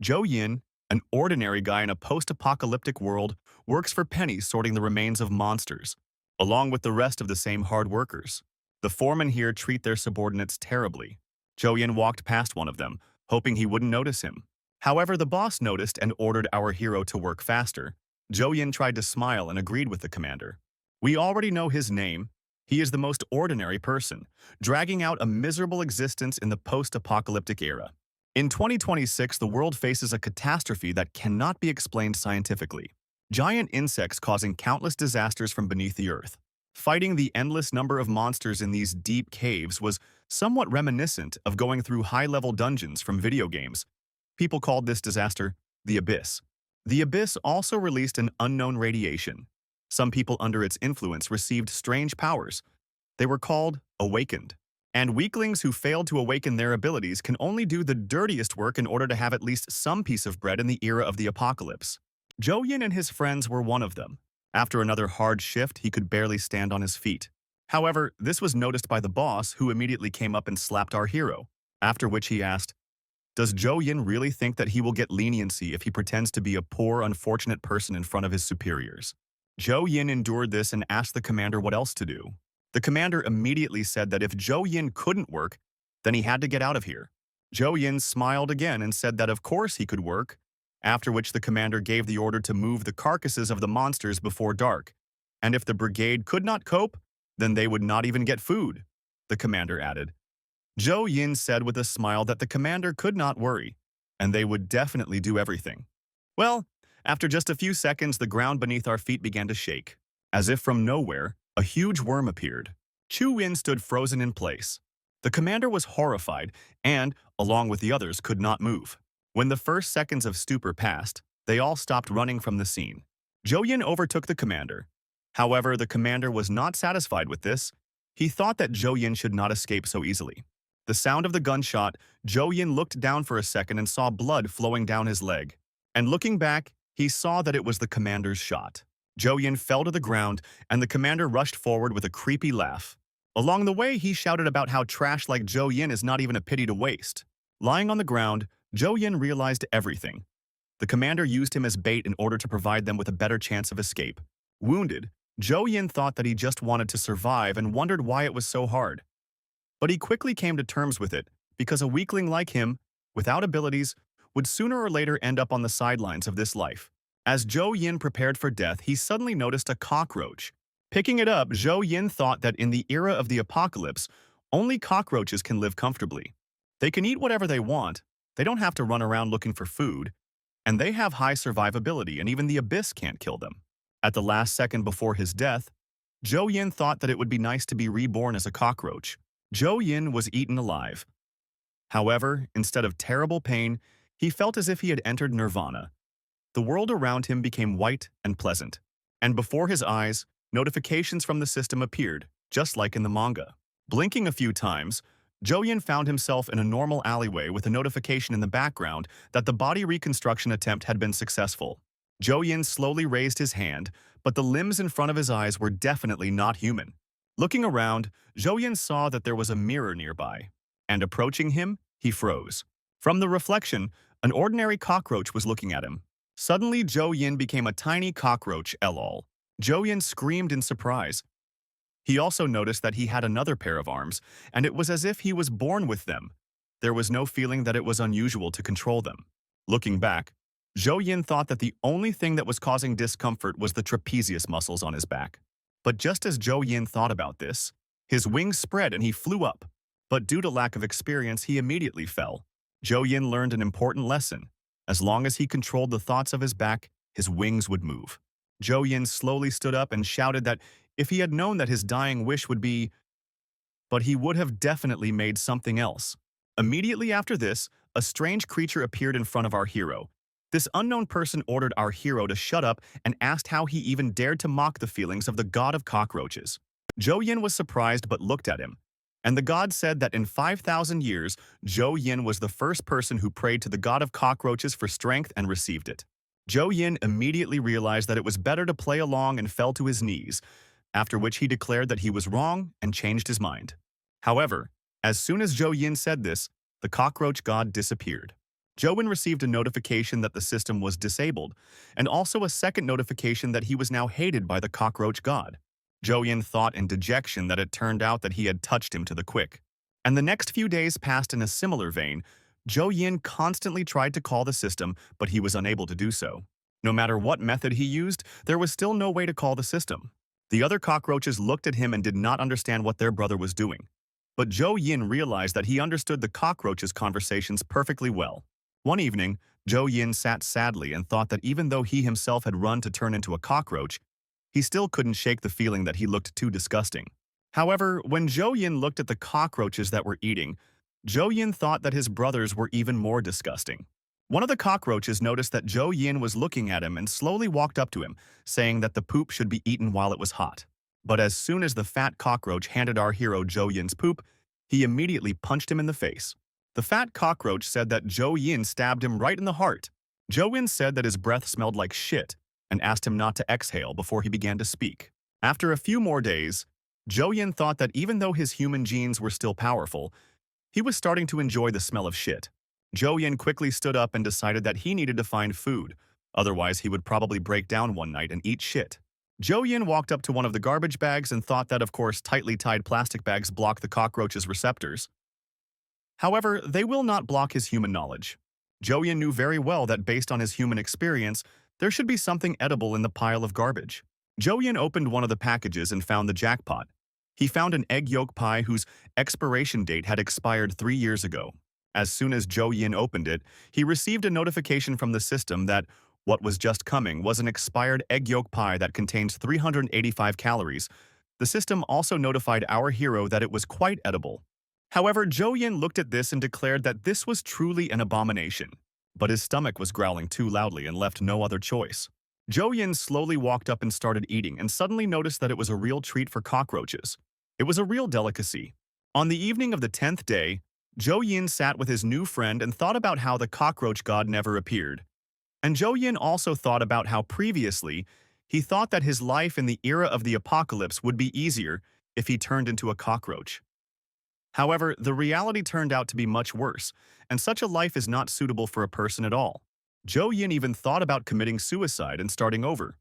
Zhou Yin, an ordinary guy in a post-apocalyptic world, works for pennies sorting the remains of monsters, along with the rest of the same hard workers. The foremen here treat their subordinates terribly. Zhou Yin walked past one of them, hoping he wouldn't notice him. However, the boss noticed and ordered our hero to work faster. Zhou Yin tried to smile and agreed with the commander. We already know his name. He is the most ordinary person, dragging out a miserable existence in the post-apocalyptic era. In 2026, the world faces a catastrophe that cannot be explained scientifically. Giant insects causing countless disasters from beneath the earth. Fighting the endless number of monsters in these deep caves was somewhat reminiscent of going through high-level dungeons from video games. People called this disaster the Abyss. The Abyss also released an unknown radiation. Some people under its influence received strange powers. They were called awakened. And weaklings who failed to awaken their abilities can only do the dirtiest work in order to have at least some piece of bread in the era of the apocalypse. Zhou Yin and his friends were one of them. After another hard shift, he could barely stand on his feet. However, this was noticed by the boss, who immediately came up and slapped our hero, after which he asked, "Does Zhou Yin really think that he will get leniency if he pretends to be a poor, unfortunate person in front of his superiors?" Zhou Yin endured this and asked the commander what else to do. The commander immediately said that if Zhou Yin couldn't work, then he had to get out of here. Zhou Yin smiled again and said that of course he could work, after which the commander gave the order to move the carcasses of the monsters before dark, and if the brigade could not cope, then they would not even get food, the commander added. Zhou Yin said with a smile that the commander could not worry, and they would definitely do everything. Well, after just a few seconds, the ground beneath our feet began to shake. As if from nowhere, a huge worm appeared. Chu Yin stood frozen in place. The commander was horrified and, along with the others, could not move. When the first seconds of stupor passed, they all stopped running from the scene. Zhou Yin overtook the commander. However, the commander was not satisfied with this. He thought that Zhou Yin should not escape so easily. The sound of the gunshot, Zhou Yin looked down for a second and saw blood flowing down his leg. And looking back, he saw that it was the commander's shot. Zhou Yin fell to the ground, and the commander rushed forward with a creepy laugh. Along the way, he shouted about how trash like Zhou Yin is not even a pity to waste. Lying on the ground, Zhou Yin realized everything. The commander used him as bait in order to provide them with a better chance of escape. Wounded, Zhou Yin thought that he just wanted to survive and wondered why it was so hard. But he quickly came to terms with it, because a weakling like him, without abilities, would sooner or later end up on the sidelines of this life. As Zhou Yin prepared for death, he suddenly noticed a cockroach. Picking it up, Zhou Yin thought that in the era of the apocalypse, only cockroaches can live comfortably. They can eat whatever they want, they don't have to run around looking for food, and they have high survivability, and even the abyss can't kill them. At the last second before his death, Zhou Yin thought that it would be nice to be reborn as a cockroach. Zhou Yin was eaten alive. However, instead of terrible pain, he felt as if he had entered nirvana. The world around him became white and pleasant, and before his eyes, notifications from the system appeared, just like in the manga. Blinking a few times, Zhou Yin found himself in a normal alleyway with a notification in the background that the body reconstruction attempt had been successful. Zhou Yin slowly raised his hand, but the limbs in front of his eyes were definitely not human. Looking around, Zhou Yin saw that there was a mirror nearby, and approaching him, he froze. From the reflection, an ordinary cockroach was looking at him. Suddenly, Zhou Yin became a tiny cockroach, lol. Zhou Yin screamed in surprise. He also noticed that he had another pair of arms, and it was as if he was born with them. There was no feeling that it was unusual to control them. Looking back, Zhou Yin thought that the only thing that was causing discomfort was the trapezius muscles on his back. But just as Zhou Yin thought about this, his wings spread and he flew up. But due to lack of experience, he immediately fell. Zhou Yin learned an important lesson. As long as he controlled the thoughts of his back, his wings would move. Zhou Yin slowly stood up and shouted that if he had known that his dying wish would be, but he would have definitely made something else. Immediately after this, a strange creature appeared in front of our hero. This unknown person ordered our hero to shut up and asked how he even dared to mock the feelings of the god of cockroaches. Zhou Yin was surprised but looked at him. And the god said that in 5,000 years, Zhou Yin was the first person who prayed to the god of cockroaches for strength and received it. Zhou Yin immediately realized that it was better to play along and fell to his knees, after which he declared that he was wrong and changed his mind. However, as soon as Zhou Yin said this, the cockroach god disappeared. Joe received a notification that the system was disabled, and also a second notification that he was now hated by the cockroach god. Joe thought in dejection that it turned out that he had touched him to the quick. And the next few days passed in a similar vein. Joe constantly tried to call the system, but he was unable to do so. No matter what method he used, there was still no way to call the system. The other cockroaches looked at him and did not understand what their brother was doing. But Joe realized that he understood the cockroaches' conversations perfectly well. One evening, Joe sat sadly and thought that even though he himself had run to turn into a cockroach, he still couldn't shake the feeling that he looked too disgusting. However, when Joe looked at the cockroaches that were eating, Joe thought that his brothers were even more disgusting. One of the cockroaches noticed that Joe was looking at him and slowly walked up to him, saying that the poop should be eaten while it was hot. But as soon as the fat cockroach handed our hero Joe poop, he immediately punched him in the face. The fat cockroach said that Joe stabbed him right in the heart. Joe said that his breath smelled like shit and asked him not to exhale before he began to speak. After a few more days, Joe thought that even though his human genes were still powerful, he was starting to enjoy the smell of shit. Joe quickly stood up and decided that he needed to find food, otherwise he would probably break down one night and eat shit. Joe walked up to one of the garbage bags and thought that, of course, tightly tied plastic bags block the cockroach's receptors. However, they will not block his human knowledge. Joe knew very well that based on his human experience, there should be something edible in the pile of garbage. Joe opened one of the packages and found the jackpot. He found an egg yolk pie whose expiration date had expired 3 years ago. As soon as Joe opened it, he received a notification from the system that what was just coming was an expired egg yolk pie that contains 385 calories. The system also notified our hero that it was quite edible. However, Joe looked at this and declared that this was truly an abomination. But his stomach was growling too loudly and left no other choice. Joe slowly walked up and started eating and suddenly noticed that it was a real treat for cockroaches. It was a real delicacy. On the evening of the 10th day, Joe sat with his new friend and thought about how the cockroach god never appeared. And Joe also thought about how previously he thought that his life in the era of the apocalypse would be easier if he turned into a cockroach. However, the reality turned out to be much worse, and such a life is not suitable for a person at all. Joe even thought about committing suicide and starting over.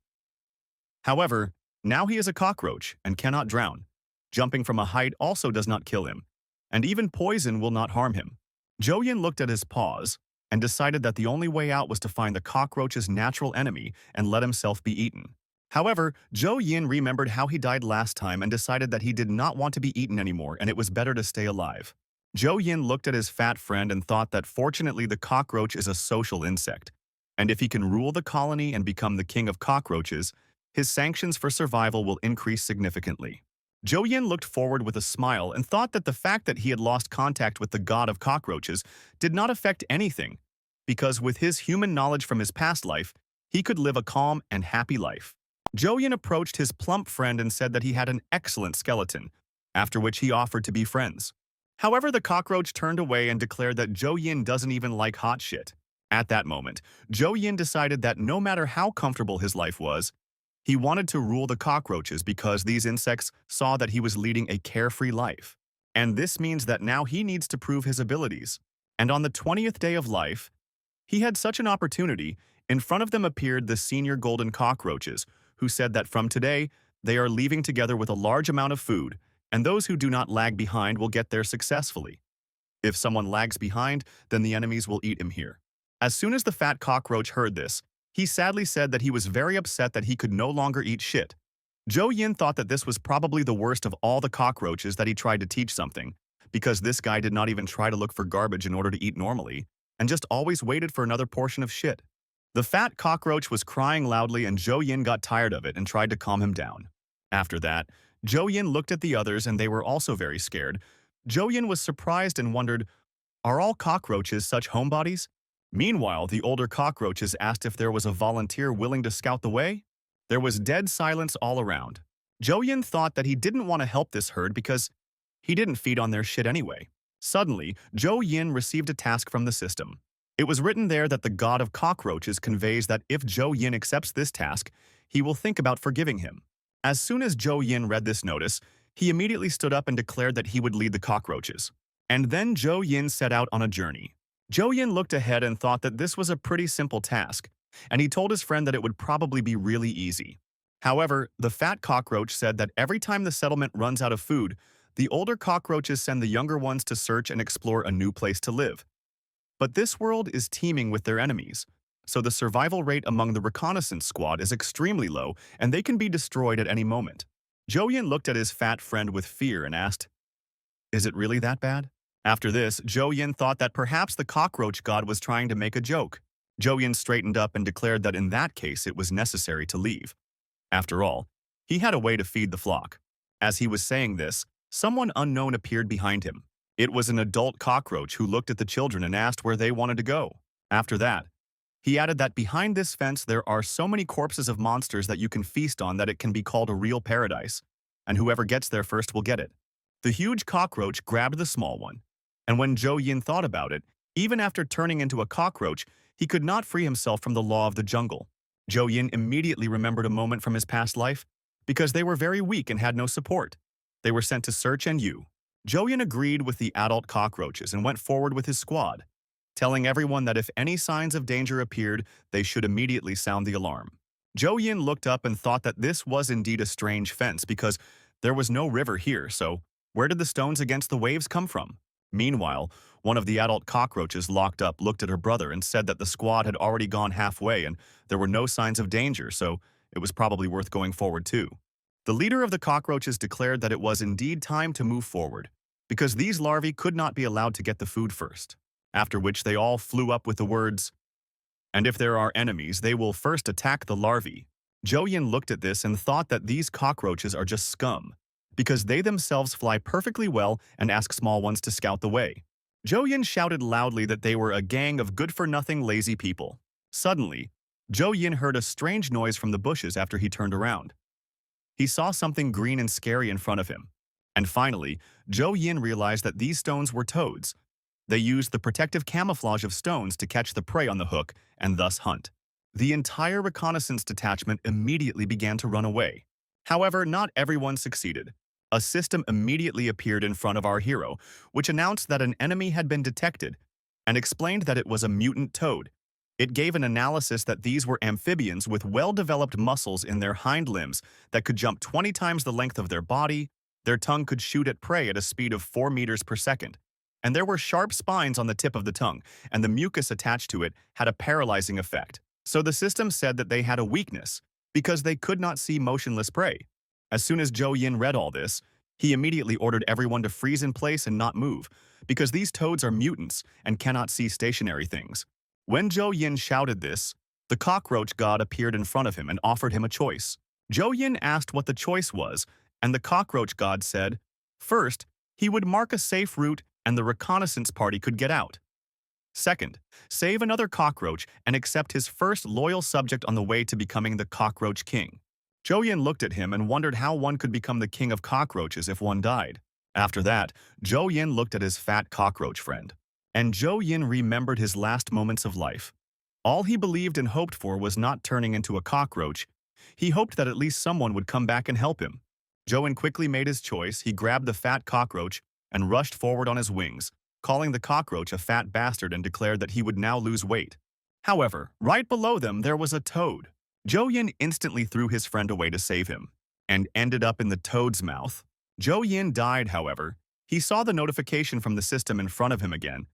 However, now he is a cockroach and cannot drown. Jumping from a height also does not kill him, and even poison will not harm him. Joe looked at his paws and decided that the only way out was to find the cockroach's natural enemy and let himself be eaten. However, Joe remembered how he died last time and decided that he did not want to be eaten anymore and it was better to stay alive. Joe looked at his fat friend and thought that fortunately the cockroach is a social insect, and if he can rule the colony and become the king of cockroaches, his sanctions for survival will increase significantly. Joe looked forward with a smile and thought that the fact that he had lost contact with the god of cockroaches did not affect anything, because with his human knowledge from his past life, he could live a calm and happy life. Joe approached his plump friend and said that he had an excellent skeleton, after which he offered to be friends. However, the cockroach turned away and declared that Joe doesn't even like hot shit. At that moment, Joe decided that no matter how comfortable his life was, he wanted to rule the cockroaches because these insects saw that he was leading a carefree life. And this means that now he needs to prove his abilities. And on the 20th day of life, he had such an opportunity. In front of them appeared the senior golden cockroaches, who said that from today, they are leaving together with a large amount of food, and those who do not lag behind will get there successfully. If someone lags behind, then the enemies will eat him here. As soon as the fat cockroach heard this, he sadly said that he was very upset that he could no longer eat shit. Joe thought that this was probably the worst of all the cockroaches that he tried to teach something, because this guy did not even try to look for garbage in order to eat normally, and just always waited for another portion of shit. The fat cockroach was crying loudly and Joe got tired of it and tried to calm him down. After that, Joe looked at the others and they were also very scared. Joe was surprised and wondered, are all cockroaches such homebodies? Meanwhile, the older cockroaches asked if there was a volunteer willing to scout the way. There was dead silence all around. Joe thought that he didn't want to help this herd because he didn't feed on their shit anyway. Suddenly, Joe received a task from the system. It was written there that the god of cockroaches conveys that if Joe accepts this task, he will think about forgiving him. As soon as Joe read this notice, he immediately stood up and declared that he would lead the cockroaches. And then Joe set out on a journey. Zhou Yin looked ahead and thought that this was a pretty simple task, and he told his friend that it would probably be really easy. However, the fat cockroach said that every time the settlement runs out of food, the older cockroaches send the younger ones to search and explore a new place to live. But this world is teeming with their enemies, so the survival rate among the reconnaissance squad is extremely low and they can be destroyed at any moment. Zhou Yin looked at his fat friend with fear and asked, "Is it really that bad?" After this, Zhou Yin thought that perhaps the cockroach god was trying to make a joke. Zhou Yin straightened up and declared that in that case it was necessary to leave. After all, he had a way to feed the flock. As he was saying this, someone unknown appeared behind him. It was an adult cockroach who looked at the children and asked where they wanted to go. After that, he added that behind this fence there are so many corpses of monsters that you can feast on that it can be called a real paradise, and whoever gets there first will get it. The huge cockroach grabbed the small one, and when Zhou Yin thought about it, even after turning into a cockroach, he could not free himself from the law of the jungle. Zhou Yin immediately remembered a moment from his past life, because they were very weak and had no support. They were sent to search and you. Zhou Yin agreed with the adult cockroaches and went forward with his squad, telling everyone that if any signs of danger appeared, they should immediately sound the alarm. Zhou Yin looked up and thought that this was indeed a strange fence because there was no river here, so where did the stones against the waves come from? Meanwhile, one of the adult cockroaches locked up looked at her brother and said that the squad had already gone halfway and there were no signs of danger, so it was probably worth going forward too. The leader of the cockroaches declared that it was indeed time to move forward, because these larvae could not be allowed to get the food first, after which they all flew up with the words, "And if there are enemies, they will first attack the larvae." Zhou Yin looked at this and thought that these cockroaches are just scum, because they themselves fly perfectly well and ask small ones to scout the way. Zhou Yin shouted loudly that they were a gang of good-for-nothing lazy people. Suddenly, Zhou Yin heard a strange noise from the bushes after he turned around. He saw something green and scary in front of him. And finally, Zhou Yin realized that these stones were toads. They used the protective camouflage of stones to catch the prey on the hook and thus hunt. The entire reconnaissance detachment immediately began to run away. However, not everyone succeeded. A system immediately appeared in front of our hero, which announced that an enemy had been detected and explained that it was a mutant toad. It gave an analysis that these were amphibians with well-developed muscles in their hind limbs that could jump 20 times the length of their body, their tongue could shoot at prey at a speed of 4 meters per second, and there were sharp spines on the tip of the tongue, and the mucus attached to it had a paralyzing effect. So the system said that they had a weakness, because they could not see motionless prey. As soon as Zhou Yin read all this, he immediately ordered everyone to freeze in place and not move, because these toads are mutants and cannot see stationary things. When Zhou Yin shouted this, the cockroach god appeared in front of him and offered him a choice. Zhou Yin asked what the choice was, and the cockroach god said, first, he would mark a safe route and the reconnaissance party could get out. Second, save another cockroach and accept his first loyal subject on the way to becoming the cockroach king. Zhou Yin looked at him and wondered how one could become the king of cockroaches if one died. After that, Zhou Yin looked at his fat cockroach friend. And Zhou Yin remembered his last moments of life. All he believed and hoped for was not turning into a cockroach. He hoped that at least someone would come back and help him. Zhou Yin quickly made his choice. He grabbed the fat cockroach and rushed forward on his wings, calling the cockroach a fat bastard and declared that he would now lose weight. However, right below them there was a toad. Zhou Yin instantly threw his friend away to save him, and ended up in the toad's mouth. Zhou Yin died, however. He saw the notification from the system in front of him again.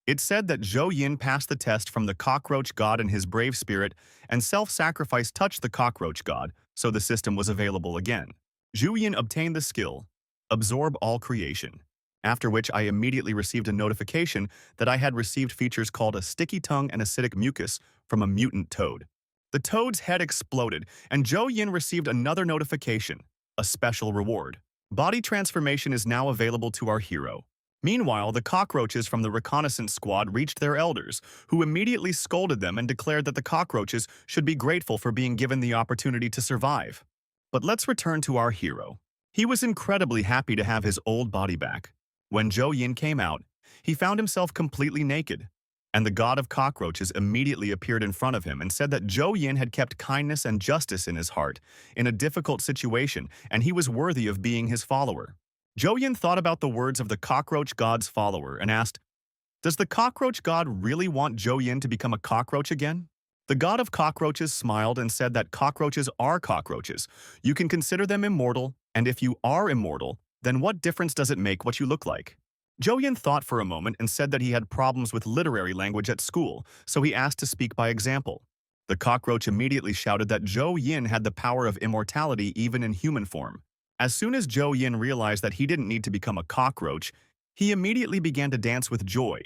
It said that Zhou Yin passed the test from the cockroach god and his brave spirit, and self-sacrifice touched the cockroach god, so the system was available again. Zhou Yin obtained the skill, Absorb All Creation, after which I immediately received a notification that I had received features called a sticky tongue and acidic mucus from a mutant toad. The toad's head exploded, and Zhou Yin received another notification, a special reward. Body transformation is now available to our hero. Meanwhile, the cockroaches from the reconnaissance squad reached their elders, who immediately scolded them and declared that the cockroaches should be grateful for being given the opportunity to survive. But let's return to our hero. He was incredibly happy to have his old body back. When Zhou Yin came out, he found himself completely naked, and the god of cockroaches immediately appeared in front of him and said that Zhou Yin had kept kindness and justice in his heart in a difficult situation, and he was worthy of being his follower. Zhou Yin thought about the words of the cockroach god's follower and asked, Does the cockroach god really want Zhou Yin to become a cockroach again? The god of cockroaches smiled and said that cockroaches are cockroaches. You can consider them immortal, and if you are immortal, then what difference does it make what you look like? Zhou Yin thought for a moment and said that he had problems with literary language at school, so he asked to speak by example. The cockroach immediately shouted that Zhou Yin had the power of immortality even in human form. As soon as Zhou Yin realized that he didn't need to become a cockroach, he immediately began to dance with joy.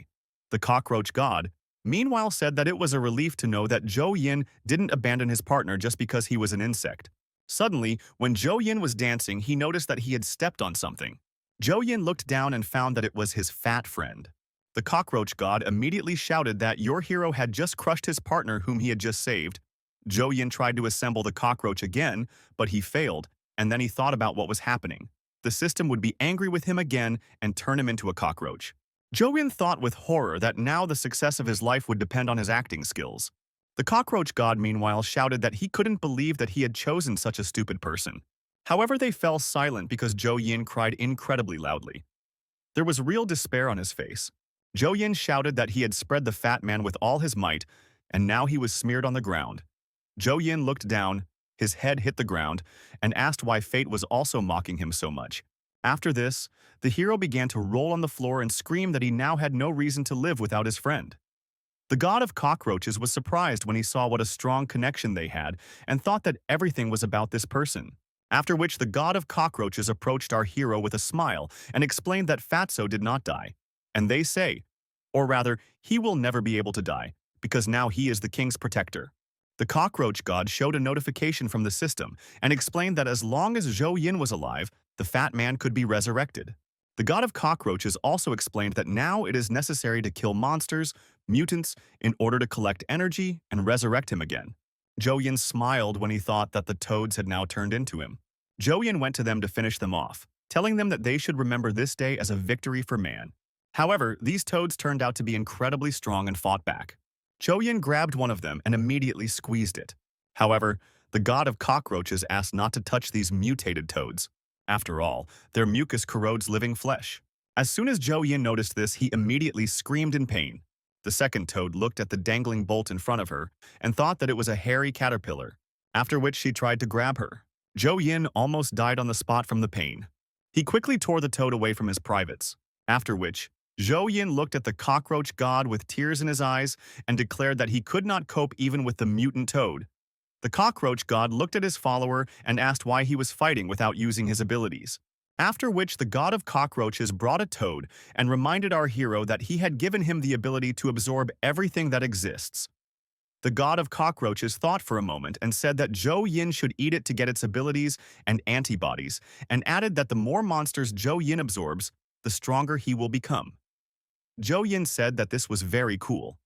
The cockroach god, meanwhile, said that it was a relief to know that Zhou Yin didn't abandon his partner just because he was an insect. Suddenly, when Zhou Yin was dancing, he noticed that he had stepped on something. Zhou Yin looked down and found that it was his fat friend. The cockroach god immediately shouted that your hero had just crushed his partner whom he had just saved. Zhou Yin tried to assemble the cockroach again, but he failed, and then he thought about what was happening. The system would be angry with him again and turn him into a cockroach. Zhou Yin thought with horror that now the success of his life would depend on his acting skills. The cockroach god, meanwhile, shouted that he couldn't believe that he had chosen such a stupid person. However, they fell silent because Zhou Yin cried incredibly loudly. There was real despair on his face. Zhou Yin shouted that he had spread the fat man with all his might, and now he was smeared on the ground. Zhou Yin looked down, his head hit the ground, and asked why fate was also mocking him so much. After this, the hero began to roll on the floor and scream that he now had no reason to live without his friend. The god of cockroaches was surprised when he saw what a strong connection they had and thought that everything was about this person. After which the god of cockroaches approached our hero with a smile and explained that Fatso did not die. And they say, or rather, he will never be able to die, because now he is the king's protector. The cockroach god showed a notification from the system and explained that as long as Zhou Yin was alive, the fat man could be resurrected. The god of cockroaches also explained that now it is necessary to kill monsters, mutants, in order to collect energy and resurrect him again. Zhou Yin smiled when he thought that the toads had now turned into him. Zhou Yin went to them to finish them off, telling them that they should remember this day as a victory for man. However, these toads turned out to be incredibly strong and fought back. Zhou Yin grabbed one of them and immediately squeezed it. However, the god of cockroaches asked not to touch these mutated toads. After all, their mucus corrodes living flesh. As soon as Zhou Yin noticed this, he immediately screamed in pain. The second toad looked at the dangling bolt in front of her and thought that it was a hairy caterpillar, after which she tried to grab her. Zhou Yin almost died on the spot from the pain. He quickly tore the toad away from his privates, after which Zhou Yin looked at the cockroach god with tears in his eyes and declared that he could not cope even with the mutant toad. The cockroach god looked at his follower and asked why he was fighting without using his abilities. After which the god of cockroaches brought a toad and reminded our hero that he had given him the ability to absorb everything that exists. The god of cockroaches thought for a moment and said that Zhou Yin should eat it to get its abilities and antibodies, and added that the more monsters Zhou Yin absorbs, the stronger he will become. Zhou Yin said that this was very cool.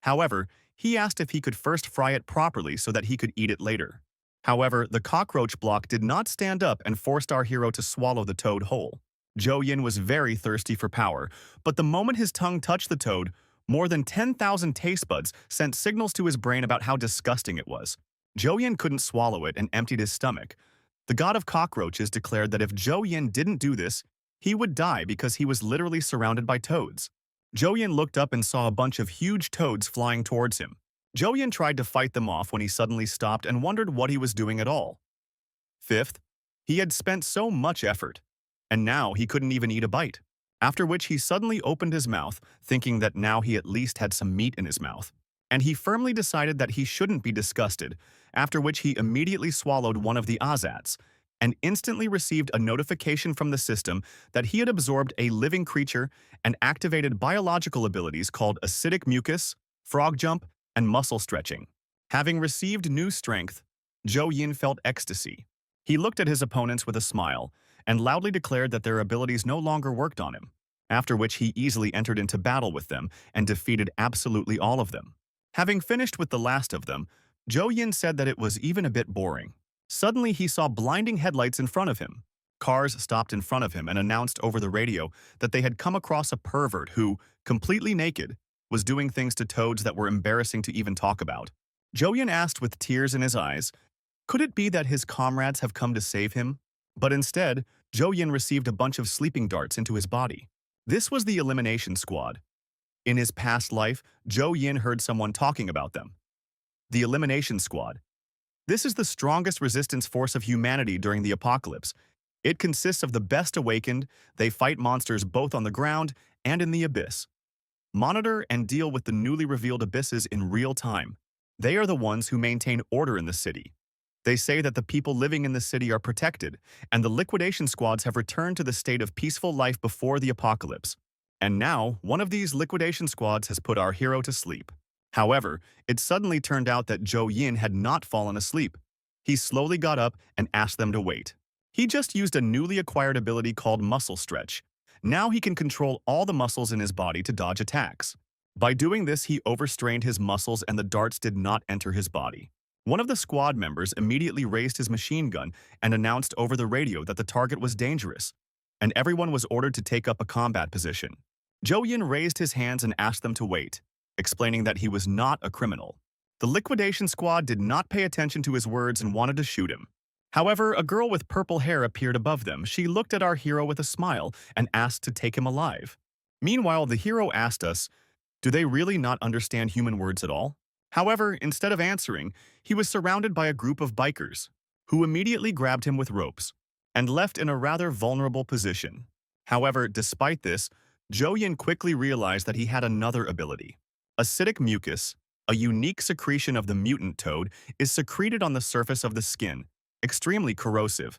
However, he asked if he could first fry it properly so that he could eat it later. However, the cockroach block did not stand up and forced our hero to swallow the toad whole. Zhou Yin was very thirsty for power, but the moment his tongue touched the toad, more than 10,000 taste buds sent signals to his brain about how disgusting it was. Zhou Yin couldn't swallow it and emptied his stomach. The god of cockroaches declared that if Zhou Yin didn't do this, he would die because he was literally surrounded by toads. Zhou Yin looked up and saw a bunch of huge toads flying towards him. Zhou Yin tried to fight them off when he suddenly stopped and wondered what he was doing at all. Fifth, he had spent so much effort, and now he couldn't even eat a bite. After which he suddenly opened his mouth, thinking that now he at least had some meat in his mouth. And he firmly decided that he shouldn't be disgusted, after which he immediately swallowed one of the azats, and instantly received a notification from the system that he had absorbed a living creature and activated biological abilities called acidic mucus, frog jump, and muscle stretching. Having received new strength, Zhou Yin felt ecstasy. He looked at his opponents with a smile and loudly declared that their abilities no longer worked on him, after which he easily entered into battle with them and defeated absolutely all of them. Having finished with the last of them, Zhou Yin said that it was even a bit boring. Suddenly, he saw blinding headlights in front of him. Cars stopped in front of him and announced over the radio that they had come across a pervert who, completely naked, was doing things to toads that were embarrassing to even talk about. Zhou Yin asked with tears in his eyes, could it be that his comrades have come to save him? But instead, Zhou Yin received a bunch of sleeping darts into his body. This was the elimination squad. In his past life, Zhou Yin heard someone talking about them. The Elimination Squad. This is the strongest resistance force of humanity during the apocalypse. It consists of the best awakened. They fight monsters both on the ground and in the abyss. Monitor and deal with the newly revealed abysses in real time. They are the ones who maintain order in the city. They say that the people living in the city are protected, and the liquidation squads have returned to the state of peaceful life before the apocalypse. And now, one of these liquidation squads has put our hero to sleep. However, it suddenly turned out that Zhou Yin had not fallen asleep. He slowly got up and asked them to wait. He just used a newly acquired ability called Muscle Stretch. Now he can control all the muscles in his body to dodge attacks. By doing this, he overstrained his muscles and the darts did not enter his body. One of the squad members immediately raised his machine gun and announced over the radio that the target was dangerous, and everyone was ordered to take up a combat position. Zhou Yin raised his hands and asked them to wait, explaining that he was not a criminal. The liquidation squad did not pay attention to his words and wanted to shoot him. However, a girl with purple hair appeared above them. She looked at our hero with a smile and asked to take him alive. Meanwhile, the hero asked us, do they really not understand human words at all? However, instead of answering, he was surrounded by a group of bikers, who immediately grabbed him with ropes and left in a rather vulnerable position. However, despite this, Zhou Yin quickly realized that he had another ability. Acidic mucus, a unique secretion of the mutant toad, is secreted on the surface of the skin, extremely corrosive.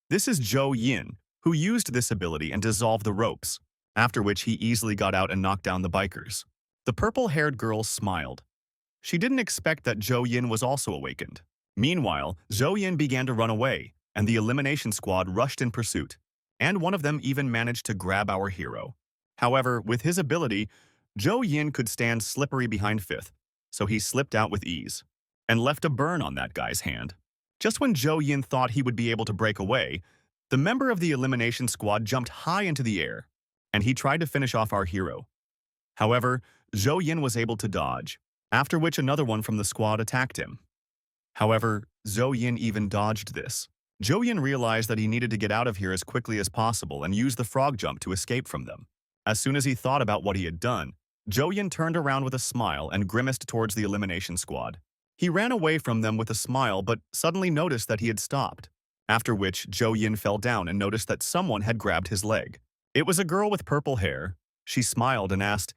This is Zhou Yin, who used this ability and dissolved the ropes, after which he easily got out and knocked down the bikers. The purple-haired girl smiled. She didn't expect that Zhou Yin was also awakened. Meanwhile, Zhou Yin began to run away, and the elimination squad rushed in pursuit, and one of them even managed to grab our hero. However, with his ability, Zhou Yin could stand slippery behind Fifth, so he slipped out with ease, and left a burn on that guy's hand. Just when Zhou Yin thought he would be able to break away, the member of the elimination squad jumped high into the air, and he tried to finish off our hero. However, Zhou Yin was able to dodge, after which another one from the squad attacked him. However, Zhou Yin even dodged this. Zhou Yin realized that he needed to get out of here as quickly as possible and use the frog jump to escape from them. As soon as he thought about what he had done, Zhou Yin turned around with a smile and grimaced towards the elimination squad. He ran away from them with a smile but suddenly noticed that he had stopped, after which Zhou Yin fell down and noticed that someone had grabbed his leg. It was a girl with purple hair. She smiled and asked,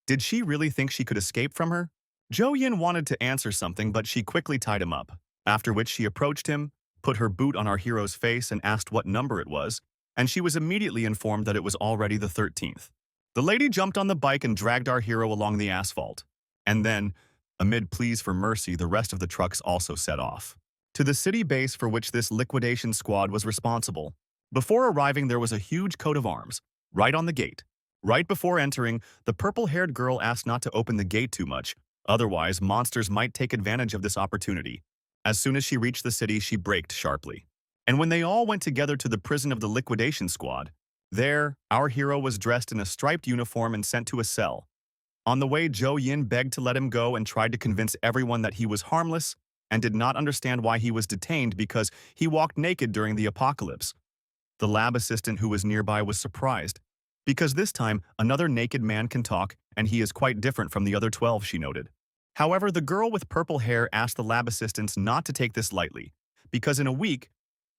did she really think she could escape from her? Zhou Yin wanted to answer something, but she quickly tied him up, after which she approached him, put her boot on our hero's face and asked what number it was, and she was immediately informed that it was already the 13th. The lady jumped on the bike and dragged our hero along the asphalt. And then, amid pleas for mercy, the rest of the trucks also set off to the city base for which this liquidation squad was responsible. Before arriving, there was a huge coat of arms, right on the gate. Right before entering, the purple-haired girl asked not to open the gate too much, otherwise monsters might take advantage of this opportunity. As soon as she reached the city, she braked sharply. And when they all went together to the prison of the liquidation squad, there, our hero was dressed in a striped uniform and sent to a cell. On the way, Zhou Yin begged to let him go and tried to convince everyone that he was harmless and did not understand why he was detained because he walked naked during the apocalypse. The lab assistant who was nearby was surprised, because this time another naked man can talk and he is quite different from the other 12, she noted. However, the girl with purple hair asked the lab assistants not to take this lightly, because in a week,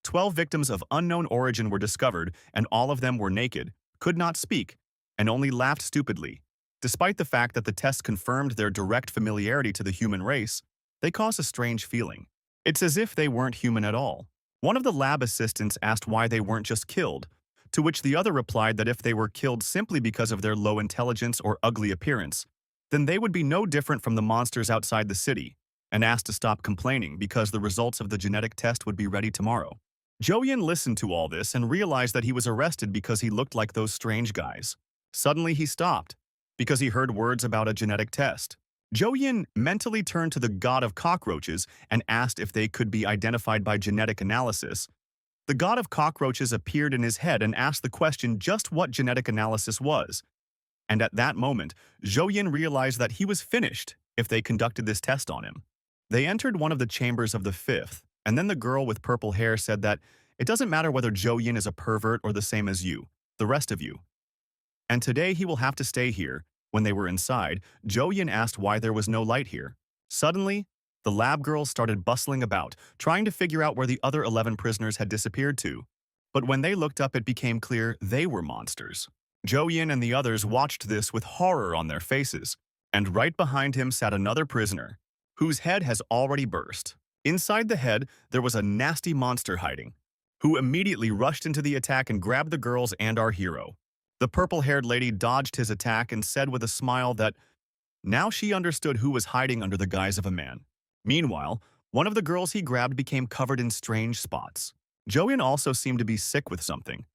12 victims of unknown origin were discovered and all of them were naked, could not speak, and only laughed stupidly. Despite the fact that the tests confirmed their direct familiarity to the human race, they caused a strange feeling. It's as if they weren't human at all. One of the lab assistants asked why they weren't just killed, to which the other replied that if they were killed simply because of their low intelligence or ugly appearance, then they would be no different from the monsters outside the city, and asked to stop complaining because the results of the genetic test would be ready tomorrow. Zhou Yin listened to all this and realized that he was arrested because he looked like those strange guys. Suddenly he stopped, because he heard words about a genetic test. Zhou Yin mentally turned to the god of cockroaches and asked if they could be identified by genetic analysis. The god of cockroaches appeared in his head and asked the question just what genetic analysis was. And at that moment, Zhou Yin realized that he was finished if they conducted this test on him. They entered one of the chambers of the 5th, and then the girl with purple hair said that it doesn't matter whether Zhou Yin is a pervert or the same as you, the rest of you. And today he will have to stay here When they were inside, Jo Yin asked why there was no light here. Suddenly, the lab girls started bustling about, trying to figure out where the other 11 prisoners had disappeared to. But when they looked up, it became clear they were monsters. Jo Yin and the others watched this with horror on their faces, and right behind him sat another prisoner, whose head has already burst. Inside the head, there was a nasty monster hiding, who immediately rushed into the attack and grabbed the girls and our hero. The purple-haired lady dodged his attack and said with a smile that now she understood who was hiding under the guise of a man. Meanwhile, one of the girls he grabbed became covered in strange spots. Join also seemed to be sick with something.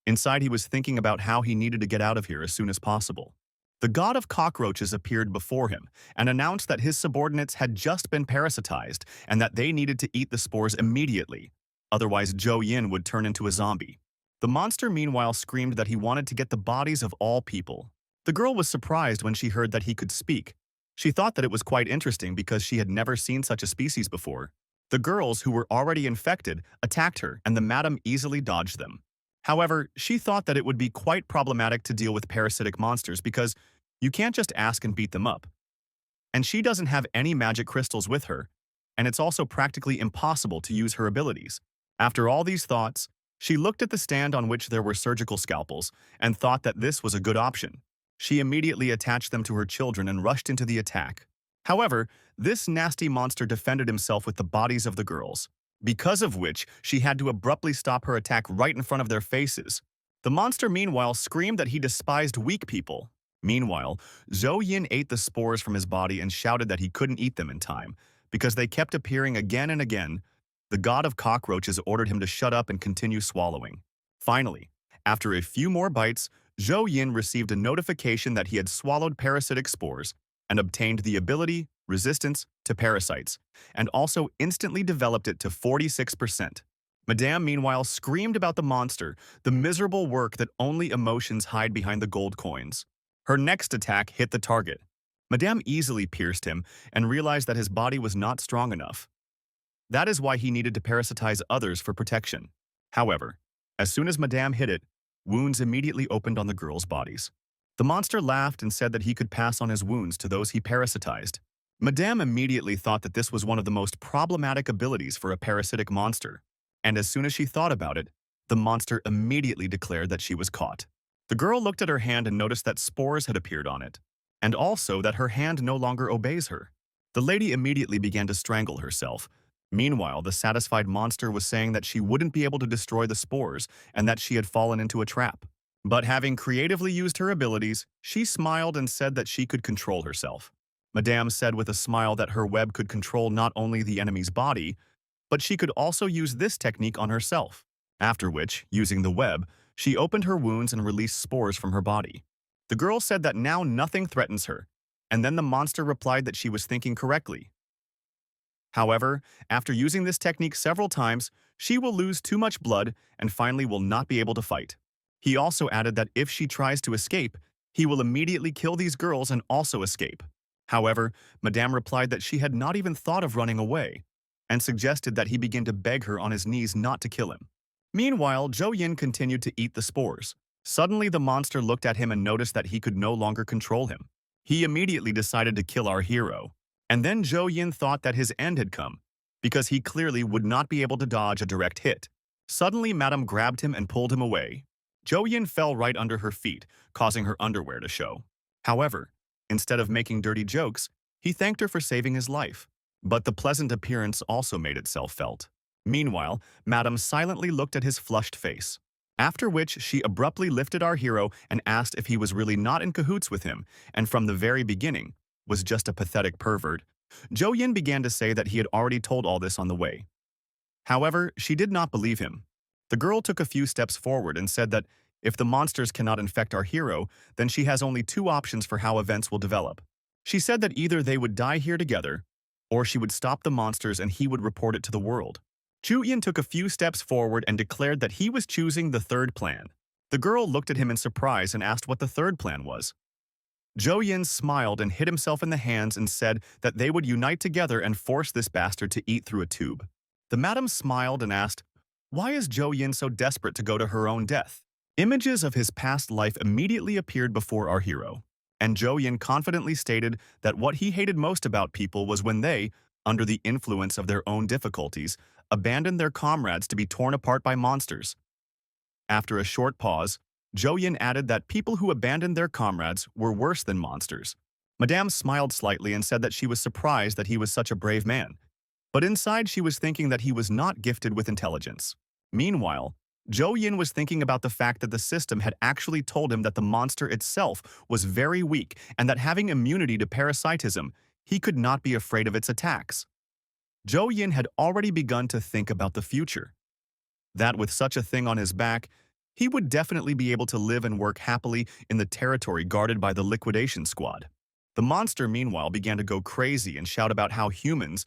Inside, he was thinking about how he needed to get out of here as soon as possible. The god of cockroaches appeared before him and announced that his subordinates had just been parasitized and that they needed to eat the spores immediately. Otherwise, Jo Yin would turn into a zombie. The monster meanwhile screamed that he wanted to get the bodies of all people. The girl was surprised when she heard that he could speak. She thought that it was quite interesting because she had never seen such a species before. The girls, who were already infected, attacked her, and the madam easily dodged them. However, she thought that it would be quite problematic to deal with parasitic monsters because you can't just ask and beat them up. And she doesn't have any magic crystals with her, and it's also practically impossible to use her abilities. After all these thoughts, she looked at the stand on which there were surgical scalpels and thought that this was a good option. She immediately attached them to her children and rushed into the attack. However, this nasty monster defended himself with the bodies of the girls, because of which she had to abruptly stop her attack right in front of their faces. The monster meanwhile screamed that he despised weak people. Meanwhile, Zhou Yin ate the spores from his body and shouted that he couldn't eat them in time, because they kept appearing again and again. The god of cockroaches ordered him to shut up and continue swallowing. Finally, after a few more bites, Zhou Yin received a notification that he had swallowed parasitic spores and obtained the ability, resistance, to parasites, and also instantly developed it to 46%. Madame, meanwhile, screamed about the monster, the miserable work that only emotions hide behind the gold coins. Her next attack hit the target. Madame easily pierced him and realized that his body was not strong enough. That is why he needed to parasitize others for protection. However, as soon as Madame hit it, wounds immediately opened on the girls' bodies. The monster laughed and said that he could pass on his wounds to those he parasitized. Madame immediately thought that this was one of the most problematic abilities for a parasitic monster, and as soon as she thought about it, the monster immediately declared that she was caught. The girl looked at her hand and noticed that spores had appeared on it, and also that her hand no longer obeys her. The lady immediately began to strangle herself. Meanwhile, the satisfied monster was saying that she wouldn't be able to destroy the spores and that she had fallen into a trap. But having creatively used her abilities, she smiled and said that she could control herself. Madame said with a smile that her web could control not only the enemy's body, but she could also use this technique on herself. After which, using the web, she opened her wounds and released spores from her body. The girl said that now nothing threatens her, and then the monster replied that she was thinking correctly. However, after using this technique several times, she will lose too much blood and finally will not be able to fight. He also added that if she tries to escape, he will immediately kill these girls and also escape. However, Madame replied that she had not even thought of running away, and suggested that he begin to beg her on his knees not to kill him. Meanwhile, Zhou Yin continued to eat the spores. Suddenly, the monster looked at him and noticed that he could no longer control him. He immediately decided to kill our hero. And then Zhou Yin thought that his end had come, because he clearly would not be able to dodge a direct hit. Suddenly, Madame grabbed him and pulled him away. Zhou Yin fell right under her feet, causing her underwear to show. However, instead of making dirty jokes, he thanked her for saving his life. But the pleasant appearance also made itself felt. Meanwhile, Madame silently looked at his flushed face. After which, she abruptly lifted our hero and asked if he was really not in cahoots with him, and from the very beginning, was just a pathetic pervert. Zhou Yin began to say that he had already told all this on the way. However, she did not believe him. The girl took a few steps forward and said that if the monsters cannot infect our hero, then she has only two options for how events will develop. She said that either they would die here together, or she would stop the monsters and he would report it to the world. Zhu Yin took a few steps forward and declared that he was choosing the third plan. The girl looked at him in surprise and asked what the third plan was. Zhou Yin smiled and hit himself in the hands and said that they would unite together and force this bastard to eat through a tube. The madam smiled and asked, why is Zhou Yin so desperate to go to her own death? Images of his past life immediately appeared before our hero. and Zhou Yin confidently stated that what he hated most about people was when they, under the influence of their own difficulties, abandoned their comrades to be torn apart by monsters. After a short pause, Zhou Yin added that people who abandoned their comrades were worse than monsters. Madame smiled slightly and said that she was surprised that he was such a brave man, but inside she was thinking that he was not gifted with intelligence. Meanwhile, Zhou Yin was thinking about the fact that the system had actually told him that the monster itself was very weak and that having immunity to parasitism, he could not be afraid of its attacks. Zhou Yin had already begun to think about the future. That with such a thing on his back, he would definitely be able to live and work happily in the territory guarded by the liquidation squad. The monster, meanwhile, began to go crazy and shout about how humans,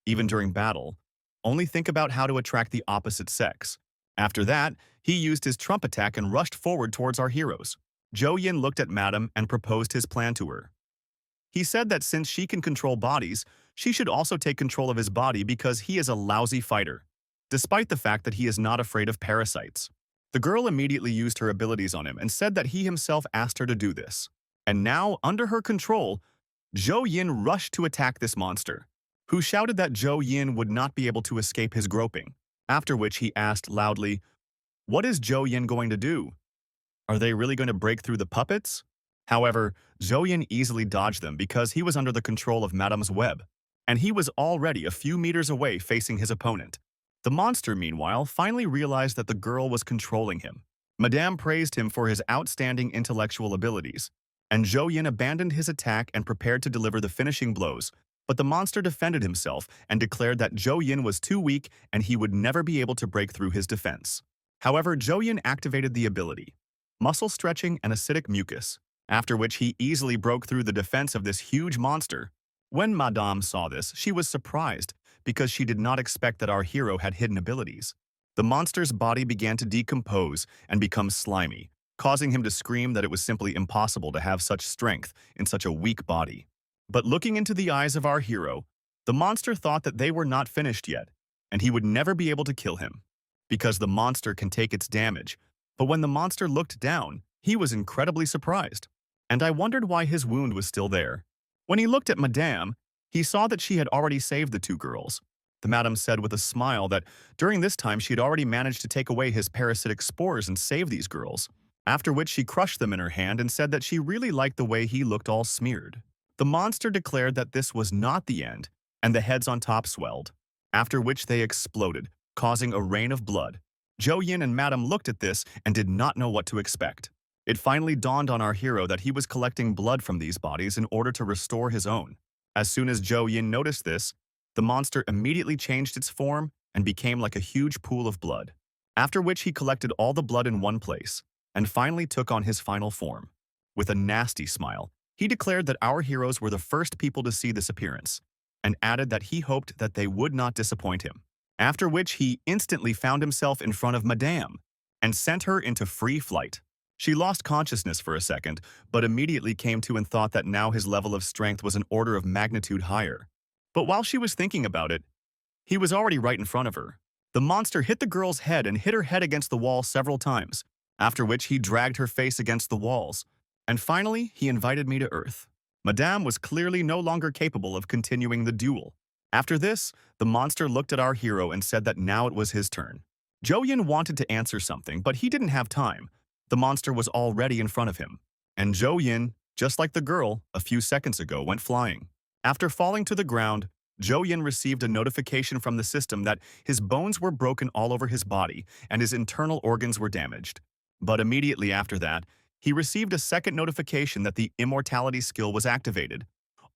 even during battle, only think about how to attract the opposite sex. After that, he used his trump attack and rushed forward towards our heroes. Zhou Yin looked at Madame and proposed his plan to her. He said that since she can control bodies, she should also take control of his body because he is a lousy fighter, despite the fact that he is not afraid of parasites. The girl immediately used her abilities on him and said that he himself asked her to do this. And now, under her control, Zhou Yin rushed to attack this monster, who shouted that Zhou Yin would not be able to escape his groping, after which he asked loudly, "What is Zhou Yin going to do? Are they really going to break through the puppets?" However, Zhou Yin easily dodged them because he was under the control of Madame's web, and he was already a few meters away facing his opponent. The monster, meanwhile, finally realized that the girl was controlling him. Madame praised him for his outstanding intellectual abilities, and Zhou Yin abandoned his attack and prepared to deliver the finishing blows, but the monster defended himself and declared that Zhou Yin was too weak and he would never be able to break through his defense. However, Zhou Yin activated the ability, muscle stretching and acidic mucus, after which he easily broke through the defense of this huge monster. When Madame saw this, she was surprised because she did not expect that our hero had hidden abilities. The monster's body began to decompose and become slimy, causing him to scream that it was simply impossible to have such strength in such a weak body. But looking into the eyes of our hero, the monster thought that they were not finished yet, and he would never be able to kill him, because the monster can take its damage. But when the monster looked down, he was incredibly surprised, and I wondered why his wound was still there. When he looked at Madame, he saw that she had already saved the two girls. The madam said with a smile that during this time she had already managed to take away his parasitic spores and save these girls, after which she crushed them in her hand and said that she really liked the way he looked all smeared. The monster declared that this was not the end, and the heads on top swelled, after which they exploded, causing a rain of blood. Zhou Yin and Madame looked at this and did not know what to expect. It finally dawned on our hero that he was collecting blood from these bodies in order to restore his own. As soon as Zhou Yin noticed this, the monster immediately changed its form and became like a huge pool of blood, after which he collected all the blood in one place and finally took on his final form. With a nasty smile, he declared that our heroes were the first people to see this appearance and added that he hoped that they would not disappoint him, after which he instantly found himself in front of Madame and sent her into free flight. She lost consciousness for a second, but immediately came to and thought that now his level of strength was an order of magnitude higher. But while she was thinking about it, he was already right in front of her. The monster hit the girl's head and hit her head against the wall several times, after which he dragged her face against the walls. And finally, he invited me to Earth. Madame was clearly no longer capable of continuing the duel. After this, the monster looked at our hero and said that now it was his turn. Zhou Yin wanted to answer something, but he didn't have time. The monster was already in front of him, and Zhou Yin, just like the girl a few seconds ago, went flying. After falling to the ground, Zhou Yin received a notification from the system that his bones were broken all over his body and his internal organs were damaged. But immediately after that, he received a second notification that the immortality skill was activated.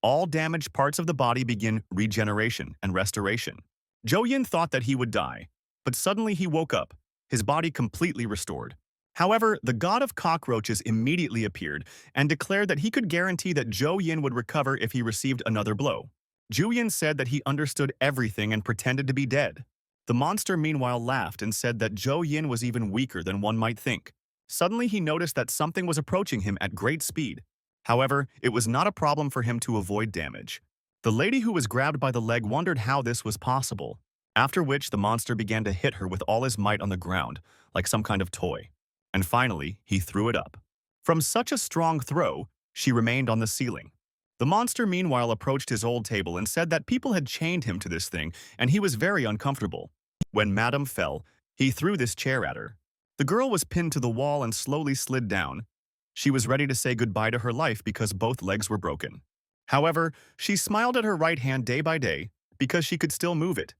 All damaged parts of the body begin regeneration and restoration. Zhou Yin thought that he would die, but suddenly he woke up, his body completely restored. However, the god of cockroaches immediately appeared and declared that he could guarantee that Zhou Yin would recover if he received another blow. Zhou Yin said that he understood everything and pretended to be dead. The monster meanwhile laughed and said that Zhou Yin was even weaker than one might think. Suddenly he noticed that something was approaching him at great speed. However, it was not a problem for him to avoid damage. The lady who was grabbed by the leg wondered how this was possible, after which the monster began to hit her with all his might on the ground, like some kind of toy. And finally, he threw it up. From such a strong throw, She remained on the ceiling. The monster meanwhile approached his old table and said that people had chained him to this thing and he was very uncomfortable. When Madame fell, he threw this chair at her. The girl was pinned to the wall and slowly slid down. She was ready to say goodbye to her life because both legs were broken. However, she smiled at her right hand day by day because she could still move it.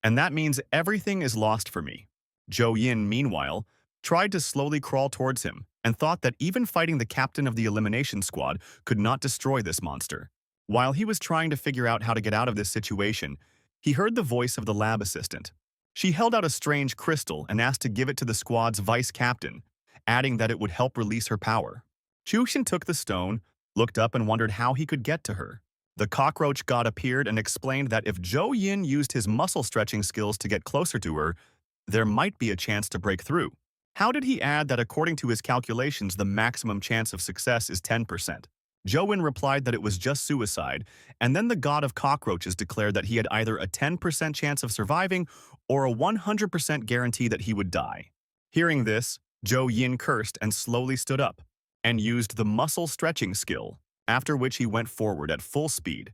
And that means everything is lost for me. Zhou Yin, meanwhile, tried to slowly crawl towards him and thought that even fighting the captain of the elimination squad could not destroy this monster. While he was trying to figure out how to get out of this situation, he heard the voice of the lab assistant. She held out a strange crystal and asked to give it to the squad's vice captain, adding that it would help release her power. Chushin took the stone, looked up and wondered how he could get to her. The cockroach god appeared and explained that if Zhou Yin used his muscle-stretching skills to get closer to her, there might be a chance to break through. How did he add that according to his calculations the maximum chance of success is 10%? Zhou Yin replied that it was just suicide, and then the god of cockroaches declared that he had either a 10% chance of surviving or a 100% guarantee that he would die. Hearing this, Zhou Yin cursed and slowly stood up, and used the muscle-stretching skill, after which he went forward at full speed.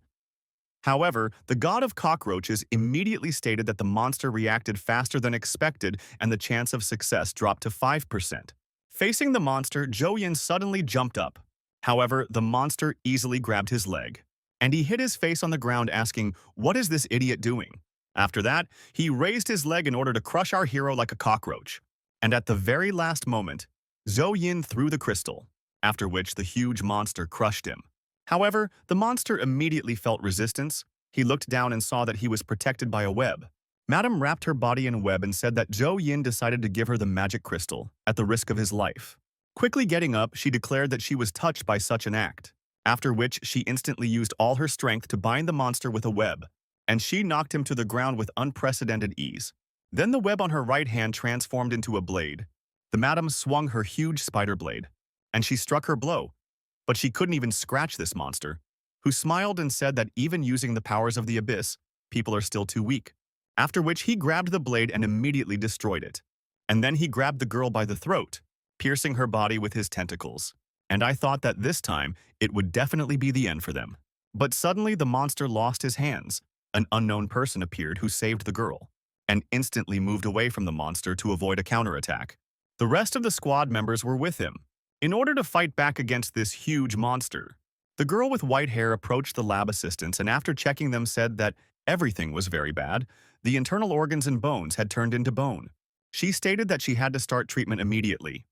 However, the god of cockroaches immediately stated that the monster reacted faster than expected and the chance of success dropped to 5%. Facing the monster, Zhou Yin suddenly jumped up. However, the monster easily grabbed his leg, and he hit his face on the ground asking, "What is this idiot doing?" After that, he raised his leg in order to crush our hero like a cockroach. And at the very last moment, Zhou Yin threw the crystal, after which the huge monster crushed him. However, the monster immediately felt resistance. He looked down and saw that he was protected by a web. Madame wrapped her body in a web and said that Zhou Yin decided to give her the magic crystal, at the risk of his life. Quickly getting up, she declared that she was touched by such an act, after which she instantly used all her strength to bind the monster with a web, and she knocked him to the ground with unprecedented ease. Then the web on her right hand transformed into a blade. The madam swung her huge spider blade, and she struck her blow. But she couldn't even scratch this monster, who smiled and said that even using the powers of the abyss, people are still too weak. After which he grabbed the blade and immediately destroyed it. And then he grabbed the girl by the throat, piercing her body with his tentacles. And I thought that this time, it would definitely be the end for them. But suddenly the monster lost his hands. An unknown person appeared who saved the girl, and instantly moved away from the monster to avoid a counterattack. The rest of the squad members were with him, in order to fight back against this huge monster. The girl with white hair approached the lab assistants and after checking them said that everything was very bad. The internal organs and bones had turned into bone. She stated that she had to start treatment immediately.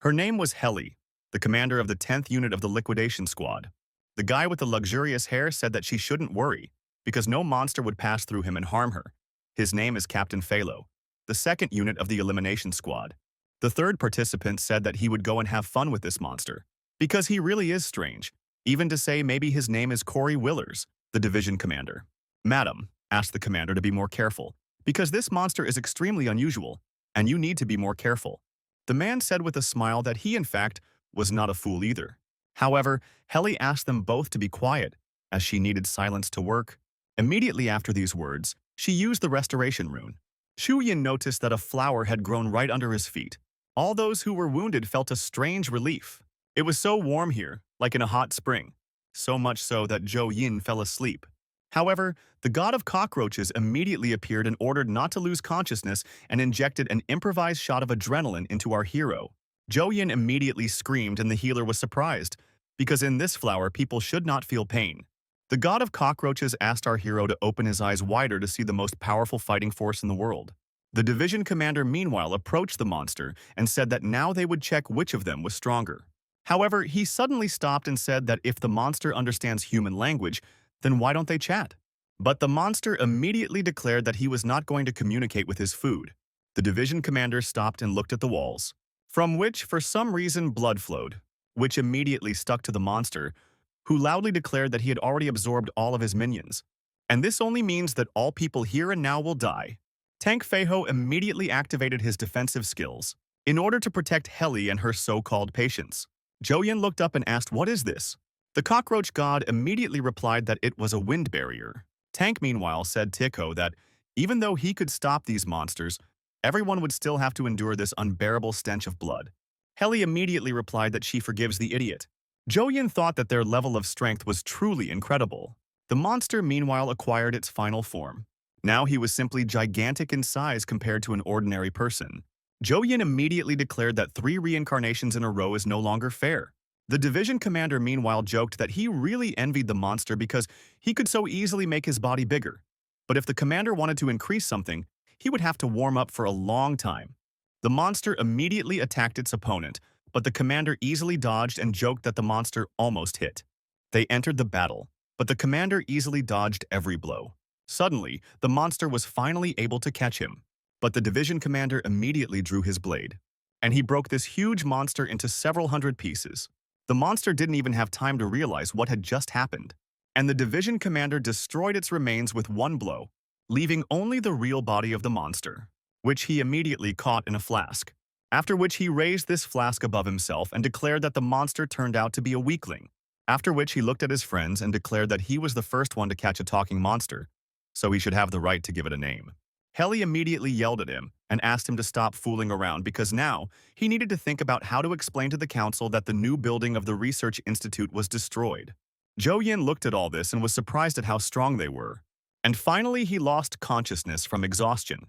Her name was Helly, the commander of the 10th unit of the liquidation squad. The guy with the luxurious hair said that she shouldn't worry, because no monster would pass through him and harm her. His name is Captain Phalo, the 2nd unit of the elimination squad. The third participant said that he would go and have fun with this monster, because he really is strange, even to say maybe his name is Corey Willers, the division commander. "Madam," asked the commander to be more careful, because this monster is extremely unusual, and you need to be more careful. The man said with a smile that he, in fact, was not a fool either. However, Helly asked them both to be quiet, as she needed silence to work. Immediately after these words, she used the restoration rune. Zhou Yin noticed that a flower had grown right under his feet. All those who were wounded felt a strange relief. It was so warm here, like in a hot spring. So much so that Zhou Yin fell asleep. However, the god of cockroaches immediately appeared and ordered not to lose consciousness and injected an improvised shot of adrenaline into our hero. Zhou Yin immediately screamed and the healer was surprised, because in this flower people should not feel pain. The god of cockroaches asked our hero to open his eyes wider to see the most powerful fighting force in the world. The division commander meanwhile approached the monster and said that now they would check which of them was stronger. However, he suddenly stopped and said that if the monster understands human language, then why don't they chat? But the monster immediately declared that he was not going to communicate with his food. The division commander stopped and looked at the walls, from which for some reason blood flowed, which immediately stuck to the monster, who loudly declared that he had already absorbed all of his minions. And this only means that all people here and now will die. Tank Feiho immediately activated his defensive skills in order to protect Helly and her so-called patients. Zhou Yin looked up and asked, "What is this?" The cockroach god immediately replied that it was a wind barrier. Tank meanwhile said Tico that even though he could stop these monsters, everyone would still have to endure this unbearable stench of blood. Helly immediately replied that she forgives the idiot. Yin thought that their level of strength was truly incredible. The monster meanwhile acquired its final form. Now he was simply gigantic in size compared to an ordinary person. Yin immediately declared that 3 reincarnations in a row is no longer fair. The division commander meanwhile joked that he really envied the monster because he could so easily make his body bigger. But if the commander wanted to increase something, he would have to warm up for a long time. The monster immediately attacked its opponent, but the commander easily dodged and joked that the monster almost hit. They entered the battle, but the commander easily dodged every blow. Suddenly, the monster was finally able to catch him, but the division commander immediately drew his blade, and he broke this huge monster into several hundred pieces. The monster didn't even have time to realize what had just happened, and the division commander destroyed its remains with one blow, leaving only the real body of the monster, which he immediately caught in a flask. After which he raised this flask above himself and declared that the monster turned out to be a weakling. After which he looked at his friends and declared that he was the first one to catch a talking monster, so he should have the right to give it a name. Helly immediately yelled at him and asked him to stop fooling around because now he needed to think about how to explain to the council that the new building of the research institute was destroyed. Yin looked at all this and was surprised at how strong they were. And finally he lost consciousness from exhaustion.